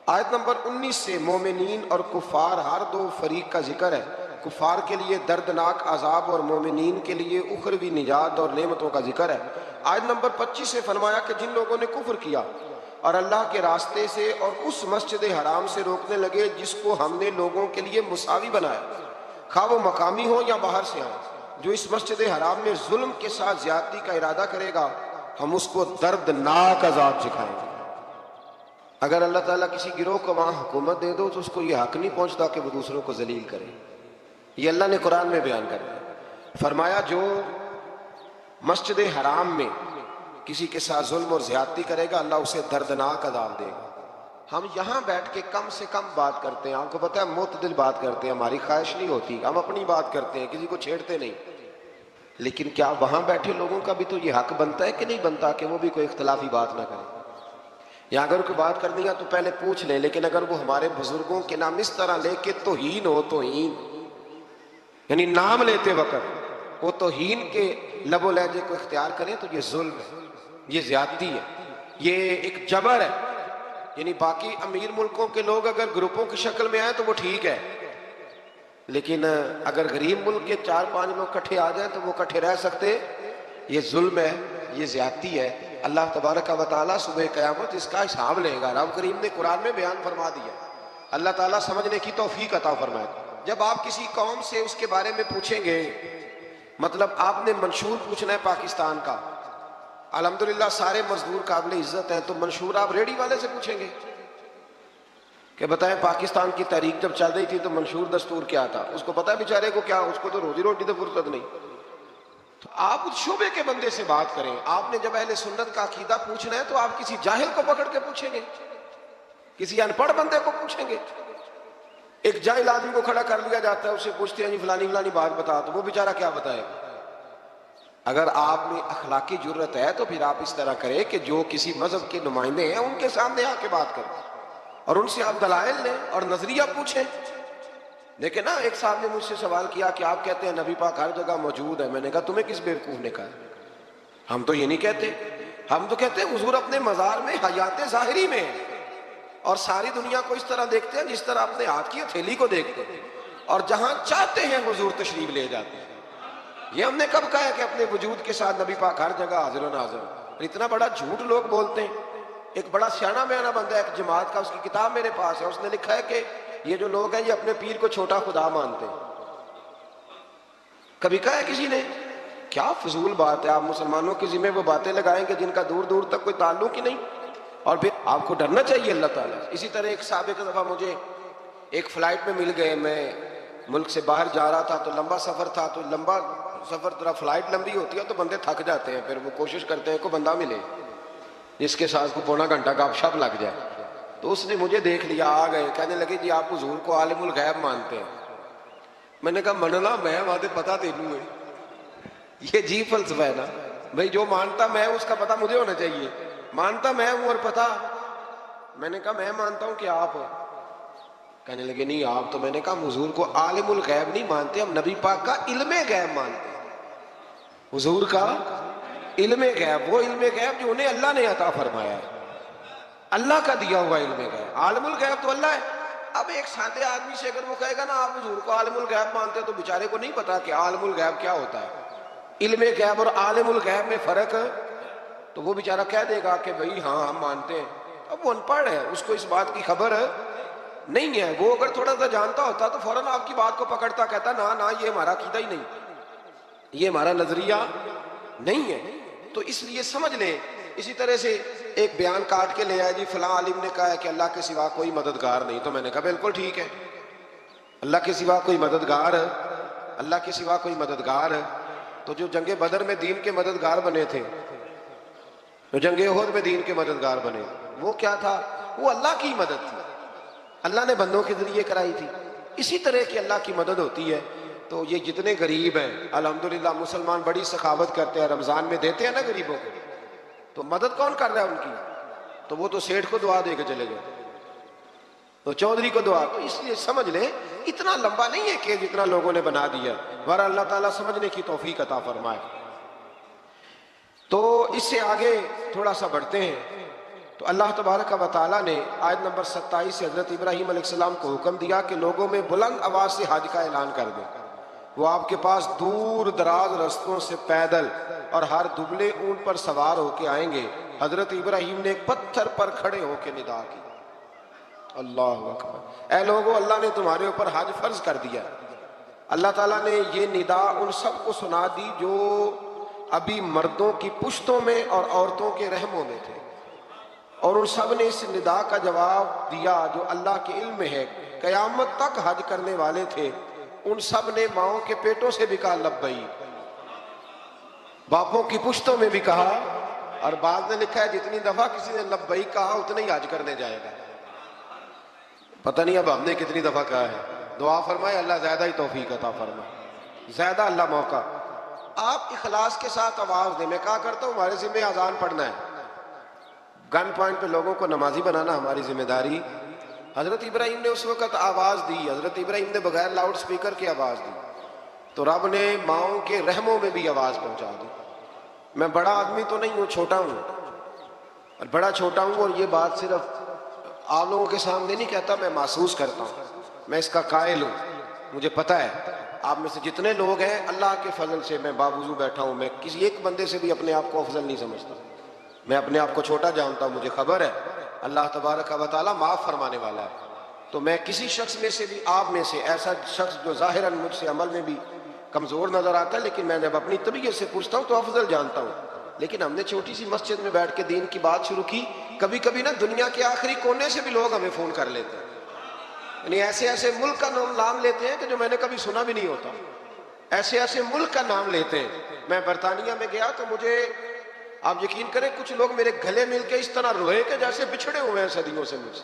آیت نمبر 19 سے مومنین اور کفار ہر دو فریق کا ذکر ہے۔ کفار کے لیے دردناک عذاب اور مومنین کے لیے اخروی نجات اور نعمتوں کا ذکر ہے۔ آیت نمبر 25 سے فرمایا کہ جن لوگوں نے کفر کیا اور اللہ کے راستے سے اور اس مسجد حرام سے روکنے لگے جس کو ہم نے لوگوں کے لیے مساوی بنایا، خواہ وہ مقامی ہو یا باہر سے آئیں، جو اس مسجد حرام میں ظلم کے ساتھ زیادتی کا ارادہ کرے گا ہم اس کو دردناک عذاب سکھائیں گے۔ اگر اللہ تعالیٰ کسی گروہ کو وہاں حکومت دے دو تو اس کو یہ حق نہیں پہنچتا کہ وہ دوسروں کو ذلیل کرے، یہ اللہ نے قرآن میں بیان کر دیا۔ فرمایا جو مسجد حرام میں کسی کے ساتھ ظلم اور زیادتی کرے گا اللہ اسے دردناک عذاب دے گا۔ ہم یہاں بیٹھ کے کم سے کم بات کرتے ہیں، آپ کو پتہ ہے معتدل بات کرتے ہیں، ہماری خواہش نہیں ہوتی، ہم اپنی بات کرتے ہیں، کسی کو چھیڑتے نہیں، لیکن کیا وہاں بیٹھے لوگوں کا بھی تو یہ حق بنتا ہے کہ نہیں بنتا کہ وہ بھی کوئی اختلافی بات نہ کرے؟ یا اگر کوئی بات کر دیا تو پہلے پوچھ لیں، لیکن اگر وہ ہمارے بزرگوں کے نام اس طرح لے کے توہین ہو، توہین یعنی نام لیتے وقت وہ توہین کے لب و لہجے کو اختیار کریں تو یہ ظلم ہے، یہ زیادتی ہے، یہ ایک جبر ہے۔ یعنی باقی امیر ملکوں کے لوگ اگر گروپوں کی شکل میں آئیں تو وہ ٹھیک ہے، لیکن اگر غریب ملک کے 4-5 لوگ کٹھے آ جائیں تو وہ کٹھے رہ سکتے، یہ ظلم ہے، یہ زیادتی ہے۔ اللہ تبارک و تعالیٰ صبح قیامت اس کا حساب لے گا، رب کریم نے قرآن میں بیان فرما دیا۔ اللہ تعالیٰ سمجھنے کی توفیق عطا فرمائے۔ جب آپ کسی قوم سے اس کے بارے میں پوچھیں گے، مطلب آپ نے منشور پوچھنا ہے پاکستان کا، الحمدللہ سارے مزدور قابل عزت ہیں، تو منشور آپ ریڈی والے سے پوچھیں گے کہ بتائیں پاکستان کی تاریخ جب چل رہی تھی تو منشور دستور کیا تھا؟ اس کو پتہ ہے بیچارے کو کیا، اس کو تو روزی روٹی تو فرصت نہیں۔ تو آپ اس شعبے کے بندے سے بات کریں۔ آپ نے جب اہل سنت کا عقیدہ پوچھنا ہے تو آپ کسی جاہل کو پکڑ کے پوچھیں گے، کسی ان پڑھ بندے کو پوچھیں گے؟ ایک جاہل آدمی کو کھڑا کر لیا جاتا ہے، اسے پوچھتے ہیں جی فلانی فلانی بات بتا، تو وہ بیچارہ کیا بتائے گا؟ اگر آپ میں اخلاقی جرت ہے تو پھر آپ اس طرح کریں کہ جو کسی مذہب کے نمائندے ہیں ان کے سامنے آ کے بات کریں اور ان سے آپ دلائل لیں اور نظریہ پوچھیں۔ لیکن ایک صاحب نے مجھ سے سوال کیا کہ آپ کہتے ہیں نبی پاک ہر جگہ موجود ہے، میں نے کہا تمہیں کس بیوقوف نے کہا؟ ہم تو یہ نہیں کہتے، ہم تو کہتے ہیں حضور اپنے مزار میں حیات ظاہری میں ہے، اور ساری دنیا کو اس طرح دیکھتے ہیں جس طرح اپنے ہاتھ کی ہتھیلی کو دیکھتے ہیں، اور جہاں چاہتے ہیں حضور تشریف لے جاتے ہیں۔ یہ ہم نے کب کہا ہے کہ اپنے وجود کے ساتھ نبی پاک ہر جگہ حاضر و ناظر؟ اتنا بڑا جھوٹ لوگ بولتے ہیں۔ ایک بڑا سیاںا بیانہ بندہ ہے ایک جماعت کا، اس کی کتاب میرے پاس ہے، اس نے لکھا ہے کہ یہ جو لوگ ہیں یہ اپنے پیر کو چھوٹا خدا مانتے ہیں۔ کبھی کہا ہے کسی نے؟ کیا فضول بات ہے، آپ مسلمانوں کے ذمہ وہ باتیں لگائیں گے جن کا دور دور تک کوئی تعلق ہی نہیں، اور پھر آپ کو ڈرنا چاہیے اللہ تعالیٰ۔ اسی طرح ایک صاحب ایک دفعہ مجھے ایک فلائٹ میں مل گئے، میں ملک سے باہر جا رہا تھا تو لمبا سفر تھا، تو لمبا سفر طرح فلائٹ لمبی ہوتی ہے تو بندے تھک جاتے ہیں، پھر وہ کوشش کرتے ہیں کوئی بندہ ملے جس کے ساتھ کو پونا گھنٹہ گپ شپ لگ جائے۔ تو اس نے مجھے دیکھ لیا، آ گئے، کہنے لگے جی آپ حضور کو عالم الغیب مانتے ہیں؟ میں نے کہا مننا میں وہاں پتہ تینوں ہے، یہ جی فلسفہ ہے نا بھائی، جو مانتا میں اس کا پتہ مجھے ہونا چاہیے، مانتا میں ہوں اور پتہ۔ میں نے کہا میں مانتا ہوں کہ آپ ہو؟ کہنے لگے نہیں آپ تو۔ میں نے کہا ہم حضور کو عالم الغیب نہیں مانتے، ہم نبی پاک کا علم غیب مانتے ہیں، حضور کا علم غیب، وہ علم غیب جو انہیں اللہ نے عطا فرمایا ہے، اللہ کا دیا ہوا علم غیب۔ عالم الغیب تو اللہ ہے۔ اب ایک سادے آدمی سے اگر وہ کہے گا نا آپ حضور کو عالم الغیب مانتے ہیں، تو بیچارے کو نہیں پتا کہ عالم الغیب کیا ہوتا ہے، علم غیب اور عالم الغیب میں فرق، تو وہ بیچارہ کہہ دے گا کہ بھئی ہاں ہم مانتے ہیں۔ اب وہ ان پڑھ ہے، اس کو اس بات کی خبر نہیں ہے۔ وہ اگر تھوڑا سا جانتا ہوتا تو فوراً آپ کی بات کو پکڑتا، کہتا نا نا یہ ہمارا عقیدہ ہی نہیں، یہ ہمارا نظریہ نہیں ہے۔ تو اس لیے سمجھ لیں۔ اسی طرح سے ایک بیان کاٹ کے لے آئے، جی فلاں عالم نے کہا ہے کہ اللہ کے سوا کوئی مددگار نہیں، تو میں نے کہا بالکل ٹھیک ہے، اللہ کے سوا کوئی مددگار، اللہ کے سوا کوئی مددگار۔ تو جو جنگ بدر میں دین کے مددگار بنے تھے، جو جنگ احد میں دین کے مددگار بنے، وہ کیا تھا؟ وہ اللہ کی مدد تھی، اللہ نے بندوں کے ذریعے کرائی تھی۔ اسی طرح کی اللہ کی مدد ہوتی ہے۔ تو یہ جتنے غریب ہیں، الحمدللہ مسلمان بڑی سخاوت کرتے ہیں، رمضان میں دیتے ہیں نا غریبوں کو، تو مدد کون کر رہا ہے ان کی؟ تو وہ تو سیٹھ کو دعا دے کے چلے گئے، تو چودھری کو دعا۔ تو اس لیے سمجھ لیں اتنا لمبا نہیں ہے کہ جتنا لوگوں نے بنا دیا، بہرحال اللہ تعالیٰ سمجھنے کی توفیق عطا فرمائے۔ تو اس سے آگے تھوڑا سا بڑھتے ہیں۔ تو اللہ تبارک و تعالیٰ نے آیت نمبر 27 سے حضرت ابراہیم علیہ السلام کو حکم دیا کہ لوگوں میں بلند آواز سے حج کا اعلان کر دیں۔ وہ آپ کے پاس دور دراز رستوں سے پیدل اور ہر دبلے اونٹ پر سوار ہو کے آئیں گے۔ حضرت ابراہیم نے ایک پتھر پر کھڑے ہو کے ندا کی، اللہ اکبر، اے لوگو اللہ نے تمہارے اوپر حج فرض کر دیا۔ اللہ تعالیٰ نے یہ ندا ان سب کو سنا دی جو ابھی مردوں کی پشتوں میں اور عورتوں کے رحموں میں تھے، اور ان سب نے اس ندا کا جواب دیا جو اللہ کے علم میں ہے۔ قیامت تک حج کرنے والے تھے، ان سب نے ماؤں کے پیٹوں سے بھی کہا لبیک، باپوں کی پشتوں میں بھی کہا، اور بعض نے لکھا ہے جتنی دفعہ کسی نے لبیک کہا اتنا ہی حج کرنے جائے گا۔ پتہ نہیں اب ہم نے کتنی دفعہ کہا ہے۔ دعا فرمائے اللہ زیادہ ہی توفیق عطا فرمائے، زیادہ اللہ موقع۔ آپ اخلاص کے ساتھ آواز دیں۔ میں کہا کرتا ہوں ہمارے ذمہ اذان پڑھنا ہے، گن پوائنٹ پہ لوگوں کو نمازی بنانا ہماری ذمہ داری۔ حضرت ابراہیم نے اس وقت آواز دی، حضرت ابراہیم نے بغیر لاؤڈ سپیکر کی آواز دی، تو رب نے ماؤں کے رحموں میں بھی آواز پہنچا دی۔ میں بڑا آدمی تو نہیں ہوں، چھوٹا ہوں، اور بڑا چھوٹا ہوں، اور یہ بات صرف آپ لوگوں کے سامنے نہیں کہتا، میں محسوس کرتا ہوں، میں اس کا قائل ہوں۔ مجھے پتہ ہے آپ میں سے جتنے لوگ ہیں، اللہ کے فضل سے میں باوضو بیٹھا ہوں، میں کسی ایک بندے سے بھی اپنے آپ کو افضل نہیں سمجھتا، میں اپنے آپ کو چھوٹا جانتا ہوں۔ مجھے خبر ہے اللہ تبارک و تعالیٰ معاف فرمانے والا ہے۔ تو میں کسی شخص میں سے بھی، آپ میں سے ایسا شخص جو ظاہراً مجھ سے عمل میں بھی کمزور نظر آتا ہے، لیکن میں جب اپنی طبیعت سے پوچھتا ہوں تو افضل جانتا ہوں۔ لیکن ہم نے چھوٹی سی مسجد میں بیٹھ کے دین کی بات شروع کی، کبھی کبھی نا دنیا کے آخری کونے سے بھی لوگ ہمیں فون کر لیتے ہیں، یعنی ایسے ایسے ملک کا نام لیتے ہیں کہ جو میں نے کبھی سنا بھی نہیں ہوتا، ایسے ایسے ملک کا نام لیتے ہیں۔ میں برطانیہ میں گیا تو مجھے، آپ یقین کریں، کچھ لوگ میرے گلے مل کے اس طرح روئے کہ جیسے بچھڑے ہوئے ہیں صدیوں سے مجھ سے۔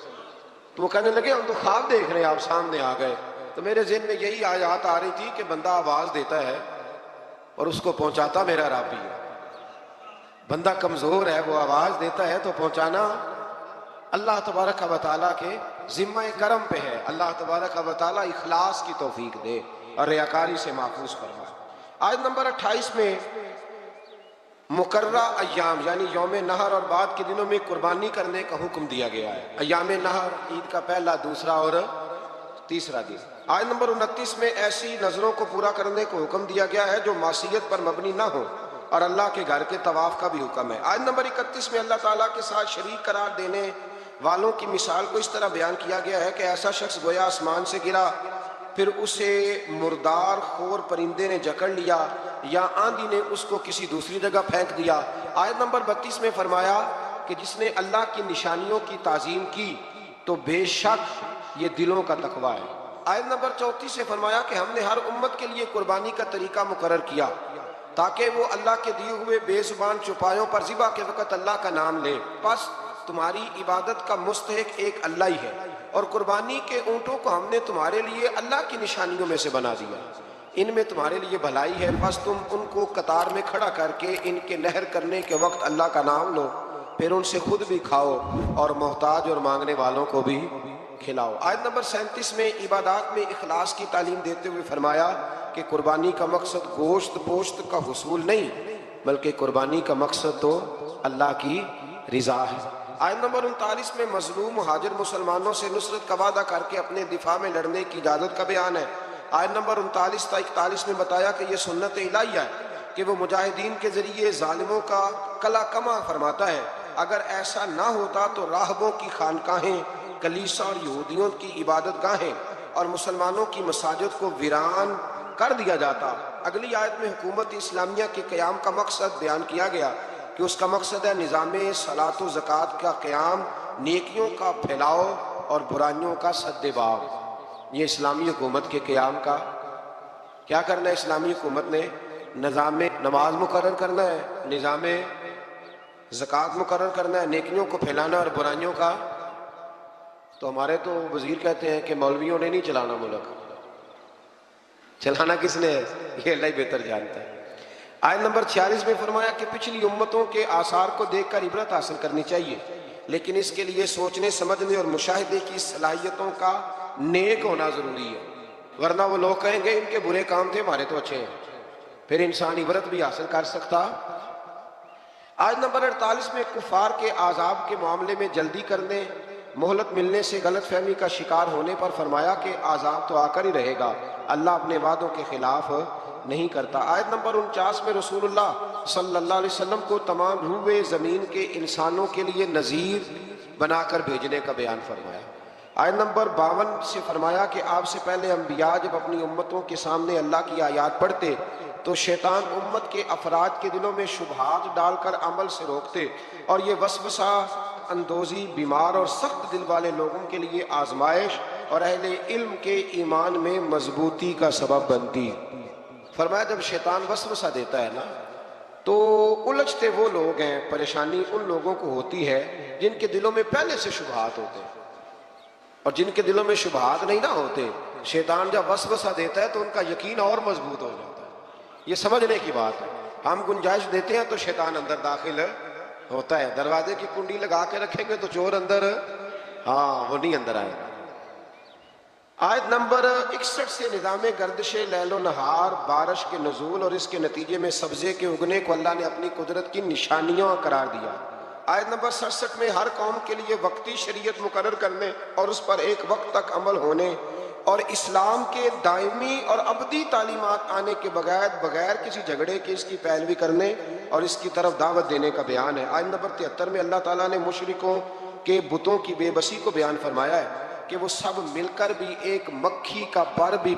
تو وہ کہنے لگے ہم تو خواب دیکھ رہے ہیں، آپ سامنے آ گئے۔ تو میرے ذہن میں یہی آیات آ رہی تھی کہ بندہ آواز دیتا ہے اور اس کو پہنچاتا میرا رب ہی ہے۔ بندہ کمزور ہے، وہ آواز دیتا ہے تو پہنچانا اللہ تبارک و تعالیٰ کے ذمہ کرم پہ ہے۔ اللہ تبارک و تعالیٰ اخلاص کی توفیق دے اور ریاکاری سے محفوظ فرمائے۔ آیت نمبر 28 میں مقررہ ایام یعنی یوم نحر اور بعد کے دنوں میں قربانی کرنے کا حکم دیا گیا ہے۔ ایام نحر عید کا پہلا، دوسرا اور تیسرا دن۔ آیت نمبر 29 میں ایسی نظروں کو پورا کرنے کو حکم دیا گیا ہے جو معصیت پر مبنی نہ ہو، اور اللہ کے گھر کے طواف کا بھی حکم ہے۔ آیت نمبر 31 میں اللہ تعالیٰ کے ساتھ شریک قرار دینے والوں کی مثال کو اس طرح بیان کیا گیا ہے کہ ایسا شخص گویا آسمان سے گرا، پھر اسے مردار خور پرندے نے جکڑ لیا، یا آندھی نے اس کو کسی دوسری جگہ پھینک دیا۔ آیت نمبر 32 میں فرمایا کہ جس نے اللہ کی نشانیوں کی تعظیم کی تو بے شک یہ دلوں کا تقویٰ ہے۔ آیت نمبر 34 سے فرمایا کہ ہم نے ہر امت کے لیے قربانی کا طریقہ مقرر کیا تاکہ وہ اللہ کے دیے ہوئے بے زبان چوپایوں پر ذبح کے وقت اللہ کا نام لے، پس تمہاری عبادت کا مستحق ایک اللہ ہی ہے، اور قربانی کے اونٹوں کو ہم نے تمہارے لیے اللہ کی نشانیوں میں سے بنا دیا، ان میں تمہارے لیے بھلائی ہے، پس تم ان کو قطار میں کھڑا کر کے ان کے نہر کرنے کے وقت اللہ کا نام لو، پھر ان سے خود بھی کھاؤ اور محتاج اور مانگنے والوں کو بھی کھلاؤ۔ آیت نمبر 37 میں عبادات میں اخلاص کی تعلیم دیتے ہوئے فرمایا کہ قربانی کا مقصد گوشت پوشت کا حصول نہیں بلکہ قربانی کا مقصد تو اللہ کی رضا ہے۔ آیت نمبر 39 میں مظلوم مہاجر مسلمانوں سے نصرت کا وعدہ کر کے اپنے دفاع میں لڑنے کی اجازت کا بیان ہے۔ آیت نمبر 39 تا 41 میں بتایا کہ یہ سنت الہیہ ہے کہ وہ مجاہدین کے ذریعے ظالموں کا کلا کما فرماتا ہے۔ اگر ایسا نہ ہوتا تو راہبوں کی خانقاہیں، کلیسا اور یہودیوں کی عبادت گاہیں اور مسلمانوں کی مساجد کو ویران کر دیا جاتا۔ اگلی آیت میں حکومت اسلامیہ کے قیام کا مقصد بیان کیا گیا کہ اس کا مقصد ہے نظام صلاۃ و زکوٰۃ کا قیام، نیکیوں کا پھیلاؤ اور برائیوں کا سد باب۔ یہ اسلامی حکومت کے قیام کا کیا کرنا ہے؟ اسلامی حکومت نے نظام نماز مقرر کرنا ہے، نظام زکوٰۃ مقرر کرنا ہے، نیکیوں کو پھیلانا اور برائیوں کا۔ تو ہمارے تو وزیر کہتے ہیں کہ مولویوں نے نہیں چلانا ملک، چلانا کس نے ہے؟ یہ اللہ ہی بہتر جانتا ہے۔ آیت نمبر 46 میں فرمایا کہ پچھلی امتوں کے آثار کو دیکھ کر عبرت حاصل کرنی چاہیے، لیکن اس کے لیے سوچنے سمجھنے اور مشاہدے کی صلاحیتوں کا نیک ہونا ضروری ہے، ورنہ وہ لوگ کہیں گے ان کے برے کام تھے ہمارے تو اچھے ہیں، پھر انسان عبرت بھی حاصل کر سکتا۔ آیت نمبر 48 میں کفار کے عذاب کے معاملے میں جلدی کرنے، مہلت ملنے سے غلط فہمی کا شکار ہونے پر فرمایا کہ عذاب تو آ کر ہی رہے گا، اللہ اپنے وعدوں کے خلاف نہیں کرتا۔ آیت نمبر 49 میں رسول اللہ صلی اللہ علیہ وسلم کو تمام روئے زمین کے انسانوں کے لیے نذیر بنا کر بھیجنے کا بیان فرمایا۔ آیت نمبر 52 سے فرمایا کہ آپ سے پہلے انبیاء جب اپنی امتوں کے سامنے اللہ کی آیات پڑھتے تو شیطان امت کے افراد کے دلوں میں شبہات ڈال کر عمل سے روکتے، اور یہ وسوسہ اندوزی بیمار اور سخت دل والے لوگوں کے لیے آزمائش اور اہل علم کے ایمان میں مضبوطی کا سبب بنتی۔ فرمایا جب شیطان وسوسہ دیتا ہے نا تو الجھتے وہ لوگ ہیں، پریشانی ان لوگوں کو ہوتی ہے جن کے دلوں میں پہلے سے شبہات ہوتے ہیں، اور جن کے دلوں میں شبہات نہیں نہ ہوتے، شیطان جب وسوسہ دیتا ہے تو ان کا یقین اور مضبوط ہو جاتا ہے۔ یہ سمجھنے کی بات ہے، ہم گنجائش دیتے ہیں تو شیطان اندر داخل ہوتا ہے، دروازے کی کنڈی لگا کے رکھیں گے تو چور اندر وہ نہیں اندر آئے گا۔ آیت نمبر 61 سے نظام گردش لیل و نہار، بارش کے نزول اور اس کے نتیجے میں سبزے کے اگنے کو اللہ نے اپنی قدرت کی نشانیاں قرار دیا۔ آیت نمبر 67 میں ہر قوم کے لیے وقتی شریعت مقرر کرنے اور اس پر ایک وقت تک عمل ہونے اور اسلام کے دائمی اور ابدی تعلیمات آنے کے بغیر کسی جھگڑے کے اس کی پیروی کرنے اور اس کی طرف دعوت دینے کا بیان ہے۔ آیت نمبر 73 میں اللہ تعالیٰ نے مشرکوں کے بتوں کی بے بسی کو بیان فرمایا ہے کہ وہ سب مل کر بھی ایک مکھی کا پر بھی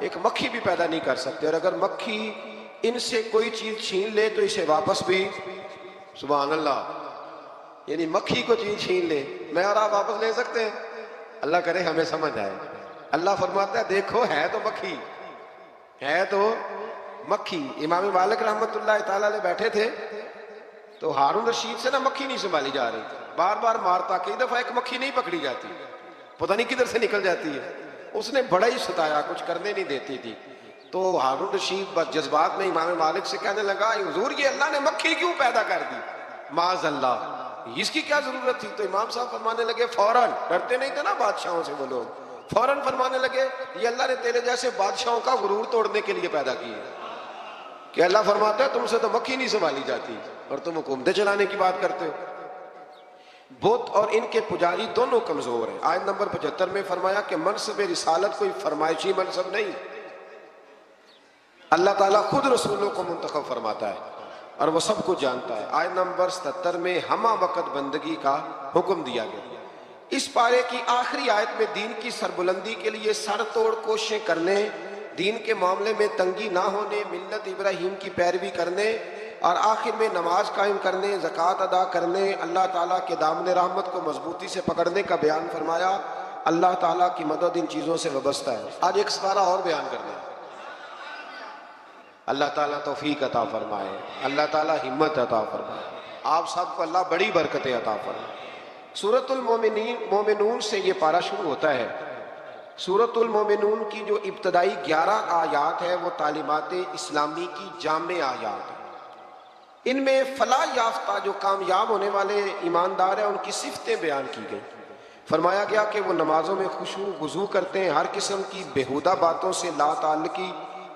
ایک مکھی بھی پیدا نہیں کر سکتے، اور اگر مکھی ان سے کوئی چیز چھین لے تو اسے واپس بھی، سبحان اللہ، یعنی مکھی کو چیز چھین لے میں اور آپ واپس لے سکتے ہیں؟ اللہ کرے ہمیں سمجھ آئے۔ اللہ فرماتا ہے دیکھو ہے تو مکھی، ہے تو مکھی۔ امام مالک رحمت اللہ تعالیٰ علیہ بیٹھے تھے تو ہارون رشید سے نا مکھی نہیں سنبھالی جا رہی تھی، بار بار مارتا، کئی دفعہ ایک مکھی نہیں پکڑی جاتی، پتہ نہیں کدھر سے نکل جاتی ہے، اس نے بڑا ہی ستایا، کچھ کرنے نہیں دیتی تھی۔ تو ہارون رشید بس جذبات میں امام مالک سے کہنے لگا حضور یہ اللہ نے مکھی کیوں پیدا کر دی؟ معاذ اللہ، اس کی کیا ضرورت تھی؟ تو امام صاحب فرمانے لگے فوراً، ڈرتے نہیں تھے نا بادشاہوں سے وہ لوگ، فوراً فرمانے لگے یہ اللہ نے تیرے جیسے بادشاہوں کا غرور توڑنے کے لیے پیدا کی ہے، کہ اللہ فرماتا ہے تم سے تو مکھی نہیں سنبھالی جاتی اور تم حکومتیں چلانے کی بات کرتے ہو۔ بت اور ان کے پجاری دونوں کمزور ہیں۔ آیت نمبر 75 میں فرمایا کہ منصب رسالت کوئی فرمائشی منصب نہیں، اللہ تعالیٰ خود رسولوں کو منتخب فرماتا ہے اور وہ سب کچھ جانتا ہے۔ آیت نمبر 77 میں ہمہ وقت بندگی کا حکم دیا گیا۔ اس پارے کی آخری آیت میں دین کی سربلندی کے لیے سر توڑ کوششیں کرنے، دین کے معاملے میں تنگی نہ ہونے، ملت ابراہیم کی پیروی کرنے اور آخر میں نماز قائم کرنے، زکوٰۃ ادا کرنے، اللہ تعالیٰ کے دامن رحمت کو مضبوطی سے پکڑنے کا بیان فرمایا۔ اللہ تعالیٰ کی مدد ان چیزوں سے وابستہ ہے۔ آج ایک سپارہ اور بیان کرنا ہے۔ اللہ تعالیٰ توفیق عطا فرمائے، اللہ تعالیٰ ہمت عطا فرمائے، آپ سب کو اللہ بڑی برکتیں عطا فرمائے۔ سورۃ المومنون سے یہ پارہ شروع ہوتا ہے۔ سورۃ المومنون کی جو ابتدائی 11 آیات ہے وہ تعلیمات اسلامی کی جامع آیات ہیں۔ ان میں فلاح یافتہ جو کامیاب ہونے والے ایماندار ہیں ان کی صفتیں بیان کی گئی۔ فرمایا گیا کہ وہ نمازوں میں خشوع وضو کرتے ہیں، ہر قسم کی بیہودہ باتوں سے لا تعلقی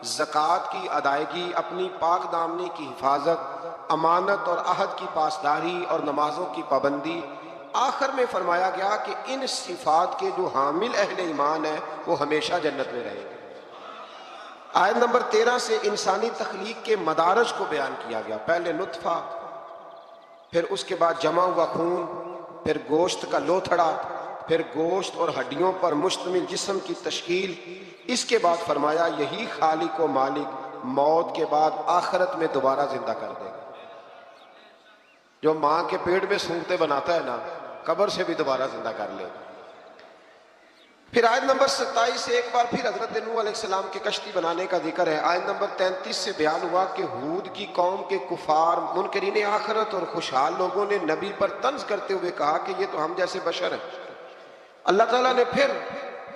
زکوٰۃ کی ادائیگی، اپنی پاک دامنی کی حفاظت، امانت اور عہد کی پاسداری اور نمازوں کی پابندی۔ آخر میں فرمایا گیا کہ ان صفات کے جو حامل اہل ایمان ہیں وہ ہمیشہ جنت میں رہیں گے۔ آیت نمبر 13 سے انسانی تخلیق کے مدارج کو بیان کیا گیا۔ پہلے نطفہ، پھر اس کے بعد جمع ہوا خون، پھر گوشت کا لوتھڑا، پھر گوشت اور ہڈیوں پر مشتمل جسم کی تشکیل۔ اس کے بعد فرمایا یہی خالق و مالک موت کے بعد آخرت میں دوبارہ زندہ کر دے گا۔ جو ماں کے پیٹ میں صورتیں بناتا ہے نا، قبر سے بھی دوبارہ زندہ کر لے گا۔ پھر آیت نمبر 27 سے ایک بار پھر حضرت نوح علیہ السلام کے کشتی بنانے کا ذکر ہے۔ آیت نمبر 33 سے بیان ہوا کہ ہود کی قوم کے کفار، منکرین آخرت اور خوشحال لوگوں نے نبی پر طنز کرتے ہوئے کہا کہ یہ تو ہم جیسے بشر ہیں۔ اللہ تعالیٰ نے پھر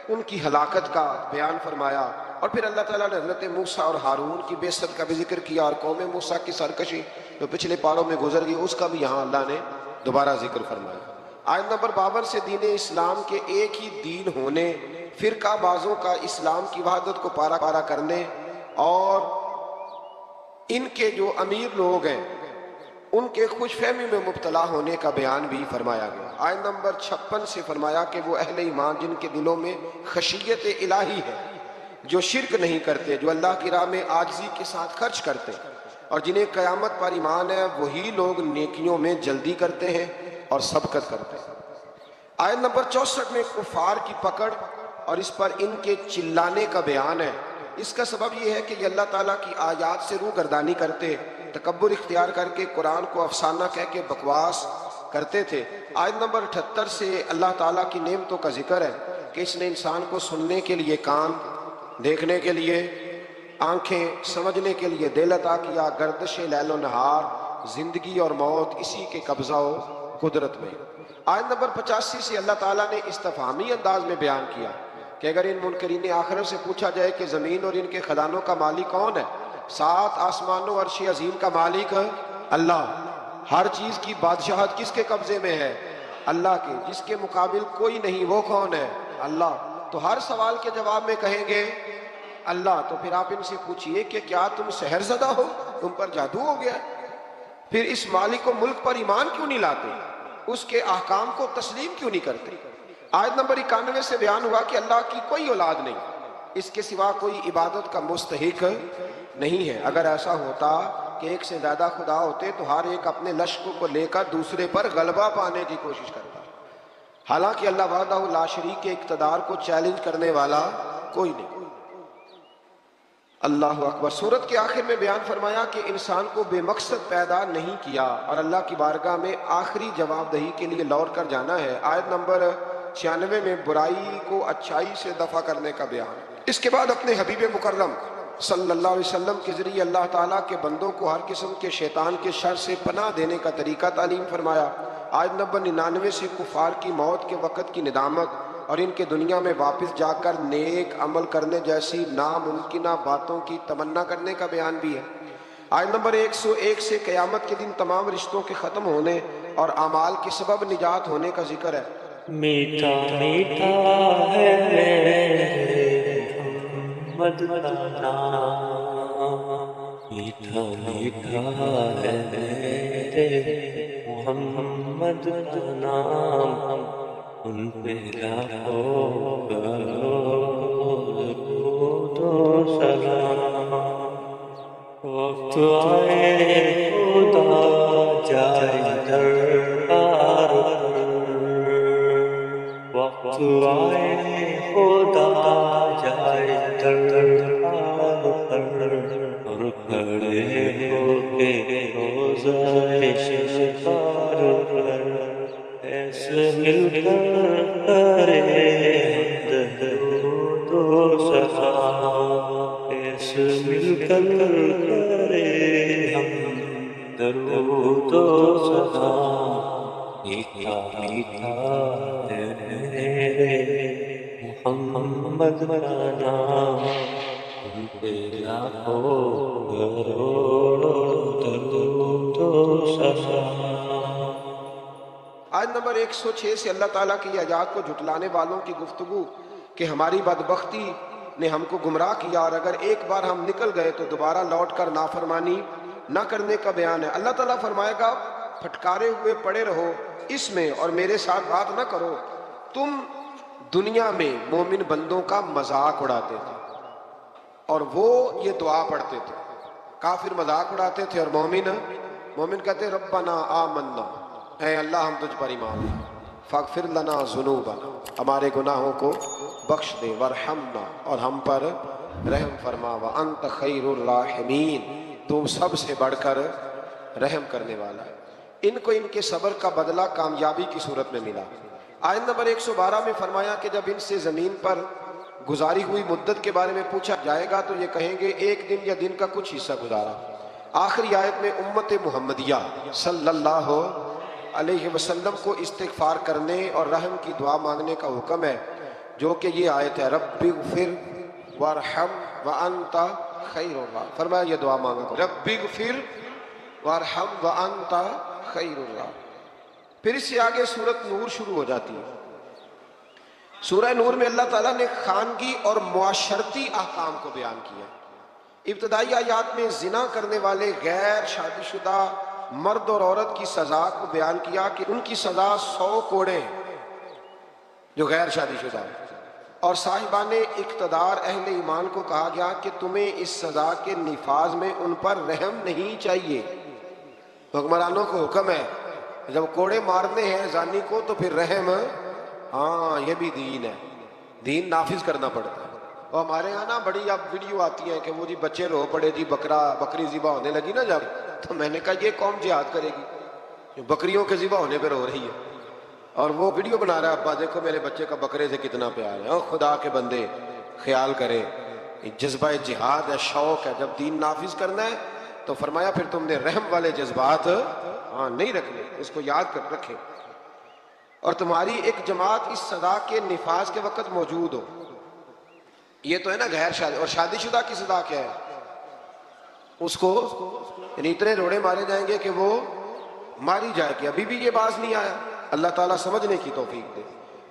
ان کی ہلاکت کا بیان فرمایا، اور پھر اللہ تعالیٰ نے حضرت موسیٰ اور ہارون کی بعثت کا بھی ذکر کیا، اور قوم موسیٰ کی سرکشی جو پچھلے پاروں میں گزر گئی اس کا بھی یہاں اللہ نے دوبارہ ذکر فرمایا۔ آیت نمبر 52 سے دین اسلام کے ایک ہی دین ہونے، فرقہ بازوں کا اسلام کی وحدت کو پارا پارا کرنے، اور ان کے جو امیر لوگ ہیں ان کے خوش فہمی میں مبتلا ہونے کا بیان بھی فرمایا گیا۔ آیت نمبر 56 سے فرمایا کہ وہ اہل ایمان جن کے دلوں میں خشیت الہی ہے، جو شرک نہیں کرتے، جو اللہ کی راہ میں عاجزی کے ساتھ خرچ کرتے، اور جنہیں قیامت پر ایمان ہے، وہی لوگ نیکیوں میں جلدی کرتے ہیں اور سبقت کرتے ہیں۔ آیت نمبر 64 میں کفار کی پکڑ اور اس پر ان کے چلانے کا بیان ہے۔ اس کا سبب یہ ہے کہ یہ اللہ تعالیٰ کی آیات سے روح گردانی کرتے، تکبر اختیار کر کے قرآن کو افسانہ کہہ کے بکواس کرتے تھے۔ آیت نمبر 78 سے اللہ تعالیٰ کی نعمتوں کا ذکر ہے کہ اس نے انسان کو سننے کے لیے کان، دیکھنے کے لیے آنکھیں، سمجھنے کے لیے دل عطا کیا، گردش لیل و نہار، زندگی اور موت اسی کے قبضہ و قدرت میں۔ آیت نمبر 85 سے اللہ تعالیٰ نے استفہامی انداز میں بیان کیا کہ اگر ان منکرین آخرت سے پوچھا جائے کہ زمین اور ان کے خزانوں کا مالک کون ہے، 7 آسمانوں عرش عظیم کا مالک اللہ، ہر چیز کی بادشاہت کس کے قبضے میں ہے؟ اللہ کے، جس کے مقابل کوئی نہیں، وہ کون ہے؟ اللہ۔ تو ہر سوال کے جواب میں کہیں گے اللہ۔ تو پھر آپ ان سے پوچھئے کہ کیا تم سحر زدہ ہو، تم پر جادو ہو گیا؟ پھر اس مالک و ملک پر ایمان کیوں نہیں لاتے؟ اس کے احکام کو تسلیم کیوں نہیں کرتے؟ آیت نمبر 91 سے بیان ہوا کہ اللہ کی کوئی اولاد نہیں، اس کے سوا کوئی عبادت کا مستحق نہیں ہے۔ اگر ایسا ہوتا کہ ایک سے زیادہ خدا ہوتے تو ہر ایک اپنے لشکر کو لے کر دوسرے پر غلبہ پانے کی کوشش کرتا، حالانکہ اللہ وحدہ لا شریک کے اقتدار کو چیلنج کرنے والا کوئی نہیں۔ اللہ اکبر۔ سورت کے آخر میں بیان فرمایا کہ انسان کو بے مقصد پیدا نہیں کیا اور اللہ کی بارگاہ میں آخری جواب دہی کے لیے لوٹ کر جانا ہے۔ آیت نمبر 96 میں برائی کو اچھائی سے دفع کرنے کا بیان۔ اس کے بعد اپنے حبیب مکرم صلی اللہ علیہ وسلم کے ذریعے اللہ تعالیٰ کے بندوں کو ہر قسم کے شیطان کے شر سے پناہ دینے کا طریقہ تعلیم فرمایا۔ آیت نمبر 99 سے کفار کی موت کے وقت کی ندامت اور ان کے دنیا میں واپس جا کر نیک عمل کرنے جیسی ناممکنہ باتوں کی تمنا کرنے کا بیان بھی ہے۔ آیت نمبر 101 سے قیامت کے دن تمام رشتوں کے ختم ہونے اور اعمال کے سبب نجات ہونے کا ذکر ہے۔ میٹھا میٹھا ہے محمد کا نام، میٹھا میٹھا ہے محمد کا نام، ان پہ لاکھوں درود و سلام۔ وقت آئے خدا جائے دربار، وقت آئے خدا جائے دربار اور کھڑے ہو کے روزہ شفار پر ایسے مل کر کرے درود و سلام، ایسے مل کر کرے ہم درود و سلام۔ میٹھا میٹھا ہے محمد کا نام، ان پہ لاکھوں کروڑوں درود و سلام۔ آیت نمبر 106 سے اللہ تعالیٰ کی ایجاد کو جھٹلانے والوں کی گفتگو کہ ہماری بدبختی نے ہم کو گمراہ کیا، اور اگر ایک بار ہم نکل گئے تو دوبارہ لوٹ کر نافرمانی نہ کرنے کا بیان ہے۔ اللہ تعالیٰ فرمائے گا پھٹکارے ہوئے پڑے رہو اس میں اور میرے ساتھ بات نہ کرو۔ تم دنیا میں مومن بندوں کا مذاق اڑاتے تھے اور وہ یہ دعا پڑھتے تھے۔ کافر مذاق اڑاتے تھے اور مومن کہتے ربنا آمنا، اے اللہ ہم تجھ پر ایمان لائے، فاغفر لنا ذنوبنا، ہمارے گناہوں کو بخش دے، ورحمنا، اور ہم پر رحم فرما، وانت خیر الراحمین، تو سب سے بڑھ کر رحم کرنے والا ہے۔ ان کو ان کے صبر کا بدلہ کامیابی کی صورت میں ملا۔ آیت نمبر 112 میں فرمایا کہ جب ان سے زمین پر گزاری ہوئی مدت کے بارے میں پوچھا جائے گا تو یہ کہیں گے ایک دن یا دن کا کچھ حصہ گزارا۔ آخری آیت میں امت محمدیہ صلی اللہ علیہ وسلم کو استغفار کرنے اور رحم کی دعا مانگنے کا حکم ہے، جو کہ یہ آیت ہے رب اغفر وارحم وانت خیر الراحمین۔ فرمایا یہ دعا مانگا کرو، رب اغفر وارحم وانت خیر الراحمین۔ پھر اس سے آگے سورۃ نور شروع ہو جاتی ہے۔ سورہ نور میں اللہ تعالیٰ نے خانگی اور معاشرتی احکام کو بیان کیا۔ ابتدائی آیات میں زنا کرنے والے غیر شادی شدہ مرد اور عورت کی سزا کو بیان کیا کہ ان کی سزا 100 کوڑے ہیں جو غیر شادی شدہ ہیں، اور صاحبان اقتدار اہل ایمان کو کہا گیا کہ تمہیں اس سزا کے نفاذ میں ان پر رحم نہیں چاہیے۔ حکمرانوں کو حکم ہے جب کوڑے مارنے ہیں زانی کو تو پھر رحم، ہاں یہ بھی دین ہے، دین نافذ کرنا پڑتا ہے۔ اور ہمارے یہاں نا بڑی اب ویڈیو آتی ہیں کہ وہ جی بچے رو پڑے جی بکری ذبح ہونے لگی نا جب، تو میں نے کہا یہ قوم جہاد کرے گی جو بکریوں کے ذبح ہونے پہ رو رہی ہے، اور وہ ویڈیو بنا رہا ہے ابا دیکھو میرے بچے کا بکرے سے کتنا پیار ہے۔ اور خدا کے بندے خیال کرے، جذبہ جہاد ہے، شوق ہے، جب دین نافذ کرنا ہے تو فرمایا پھر تم نے رحم والے جذبات نہیں رکھنے، اس کو یاد کر رکھے، اور تمہاری ایک جماعت اس سزا کے نفاذ کے وقت موجود ہو۔ یہ تو ہے نا غیر شادی، اور شادی شدہ کی سزا کیا ہے؟ اس کو یعنی اتنے روڑے مارے جائیں گے کہ وہ ماری جائے گی۔ ابھی بھی یہ باز نہیں آیا، اللہ تعالیٰ سمجھنے کی توفیق دے۔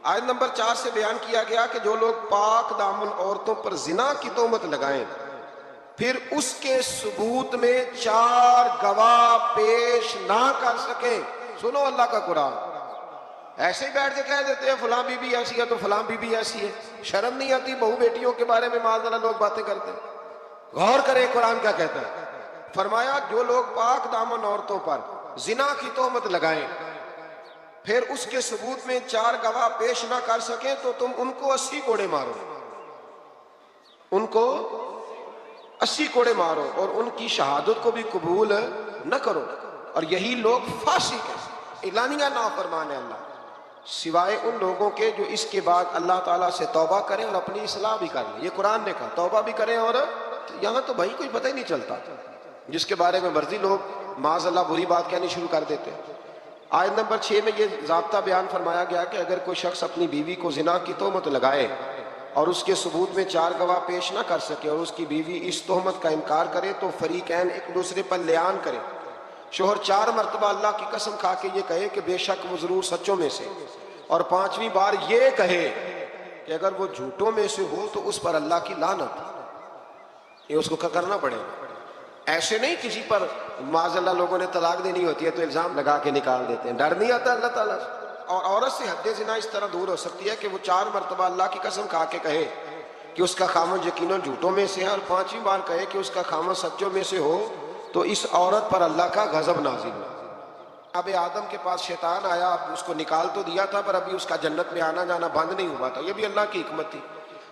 آیت نمبر 4 سے بیان کیا گیا کہ جو لوگ پاک دامن عورتوں پر زنا کی تہمت لگائیں پھر اس کے ثبوت میں 4 گواہ پیش نہ کر سکیں، سنو اللہ کا قرآن، ایسے ہی بیٹھ کے کہہ دیتے ہیں فلاں بی بی ایسی ہے تو فلاں بی بی ایسی ہے، شرم نہیں آتی بہو بیٹیوں کے بارے میں معاذ اللہ لوگ باتیں کرتے ہیں؟ غور کریں قرآن کیا کہتا ہے۔ فرمایا جو لوگ پاک دامن عورتوں پر زنا کی تہمت لگائیں پھر اس کے ثبوت میں 4 گواہ پیش نہ کر سکیں تو تم ان کو 80 کوڑے مارو، ان کو 80 کوڑے مارو، اور ان کی شہادت کو بھی قبول نہ کرو، اور یہی لوگ فاسق ہیں، اعلانیہ نافرمان ہے اللہ، سوائے ان لوگوں کے جو اس کے بعد اللہ تعالیٰ سے توبہ کریں اور اپنی اصلاح بھی کریں۔ یہ قرآن نے کہا توبہ بھی کریں، اور یہاں تو بھائی کوئی پتہ ہی نہیں چلتا، جس کے بارے میں مرضی لوگ معاذ اللہ بری بات کہنی شروع کر دیتے ہیں۔ آیت نمبر 6 میں یہ ضابطہ بیان فرمایا گیا کہ اگر کوئی شخص اپنی بیوی کو زنا کی تہمت لگائے اور اس کے ثبوت میں 4 گواہ پیش نہ کر سکے اور اس کی بیوی اس تہمت کا انکار کرے تو فریقین ایک دوسرے پر لعان کرے، شوہر 4 مرتبہ اللہ کی قسم کھا کے یہ کہے کہ بے شک وہ ضرور سچوں میں سے، اور 5ویں بار یہ کہے کہ اگر وہ جھوٹوں میں سے ہو تو اس پر اللہ کی لعنت، یہ اس کو کرنا پڑے گا۔ ایسے نہیں کسی پر معاذ اللہ لوگوں نے طلاق دینی ہوتی ہے تو الزام لگا کے نکال دیتے ہیں، ڈر نہیں آتا اللہ تعالیٰ سے۔ اور عورت سے حد زنا اس طرح دور ہو سکتی ہے کہ وہ 4 مرتبہ اللہ کی قسم کھا کے کہے کہ اس کا خامن یقیناً جھوٹوں میں سے ہے، اور 5ویں بار کہے کہ اس کا خامن سچوں میں سے ہو، تو اس عورت پر اللہ کا غضب نازل ہو۔ اب آدم کے پاس شیطان آیا، اب اس کو نکال تو دیا تھا پر ابھی اس کا جنت میں آنا جانا بند نہیں ہوا تھا، یہ بھی اللہ کی حکمت تھی۔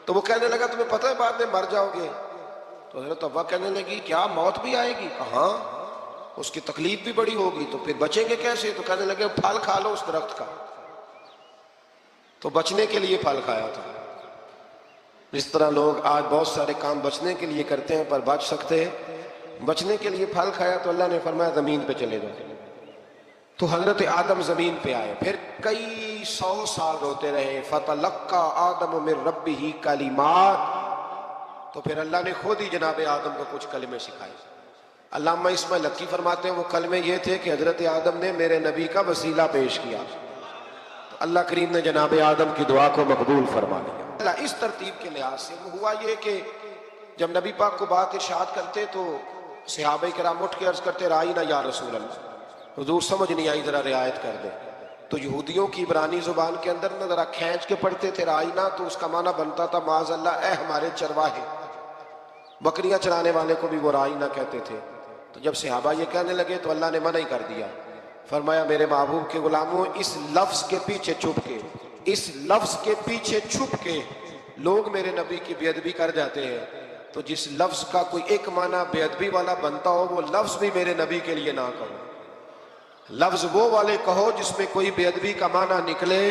تو وہ کہنے لگا تمہیں پتہ ہے بعد میں مر جاؤ گے؟ تو حضرت حوا کہنے لگی کیا موت بھی آئے گی؟ ہاں، اس کی تکلیف بھی بڑی ہوگی، تو پھر بچیں گے کیسے؟ تو کہنے لگے پھل کھا لو اس درخت کا، تو بچنے کے لیے پھل کھایا تھا۔ جس طرح لوگ آج بہت سارے کام بچنے کے لیے کرتے ہیں پر بچ سکتے ہیں، بچنے کے لیے پھل کھایا تو اللہ نے فرمایا زمین پہ چلے جاؤ۔ تو حضرت آدم زمین پہ آئے، پھر کئی 100 سال روتے رہے، فَتَلَقَّى آدَمُ مِن رَبِّهِ کَلِمَاتٍ، تو پھر اللہ نے خود ہی جناب آدم کو کچھ کلمے سکھائے۔ علامہ اسماعیل حقی فرماتے ہیں وہ کلمے یہ تھے کہ حضرت آدم نے میرے نبی کا وسیلہ پیش کیا، تو اللہ کریم نے جناب آدم کی دعا کو مقبول فرما لیا۔ اس ترتیب کے لحاظ سے وہ ہوا یہ کہ جب نبی پاک کو بات ارشاد کرتے تو صحابہ کرام اٹھ کے عرض کرتے رائینا یا رسول اللہ، حضور سمجھ نہیں آئی ذرا رعایت کر دے. تو یہودیوں کی عبرانی زبان کے اندر نہ ذرا کھینچ کے پڑھتے تھے رائینا، تو اس کا معنی بنتا تھا معاذ اللہ اے ہمارے چرواہے. بکریاں چرانے والے کو بھی وہ رائینا کہتے تھے. تو جب صحابہ یہ کہنے لگے تو اللہ نے منع ہی کر دیا. فرمایا میرے محبوب کے غلاموں، اس لفظ کے پیچھے چھپ کے، اس لفظ کے پیچھے چھپ کے لوگ میرے نبی کی بے ادبی کر جاتے ہیں. تو جس لفظ کا کوئی ایک معنی بے ادبی والا بنتا ہو وہ لفظ بھی میرے نبی کے لیے نہ کہو. لفظ وہ والے کہو جس میں کوئی بے ادبی کا معنی نکلے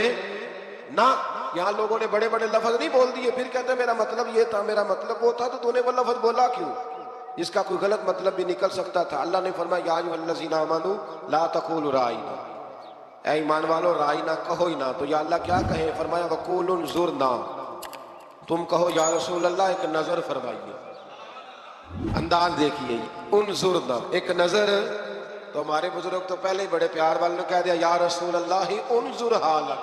نہ. یہاں لوگوں نے بڑے بڑے لفظ نہیں بول دیے پھر کہتے ہیں میرا مطلب یہ تھا، میرا مطلب وہ تھا. تو تو نے وہ لفظ بولا کیوں جس کا کوئی غلط مطلب بھی نکل سکتا تھا؟ اللہ نے فرمایا یا ایھا الذین آمنوا لا تقولوا رائینا، اے ایمان والو رائینا کہو ہی نہ. تو یا اللہ کیا کہیں؟ فرمایا وقولوا انظرنا، تم کہو یا رسول اللہ ایک نظر فرمائیے. انداز دیکھیے انظرنا، ایک نظر. تو ہمارے بزرگ تو پہلے ہی بڑے پیار والوں نے کہہ دیا یا رسول اللہ انظر حالنا.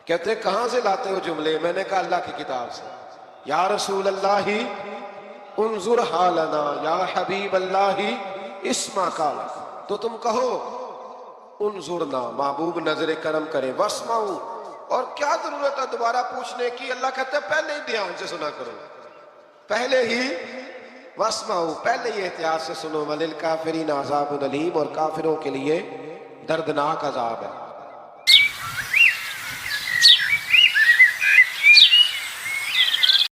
کہتے ہیں کہاں سے لاتے ہو جملے؟ میں نے کہا اللہ کی کتاب سے. یا رسول اللہ انظر حالنا یا حبیب اللہ اسما قال، تو تم کہو انظرنا، محبوب نظر کرم کرے. واسمعوا، اور کیا ضرورت ہے دوبارہ پوچھنے کی؟ اللہ کہتے ہیں پہلے ہی دھیان سے سنا کرو، پہلے ہی واسمعوا، پہلے ہی احتیاط سے سنو. وللکافرین عذاب الیم، اور کافروں کے لیے دردناک عذاب ہے.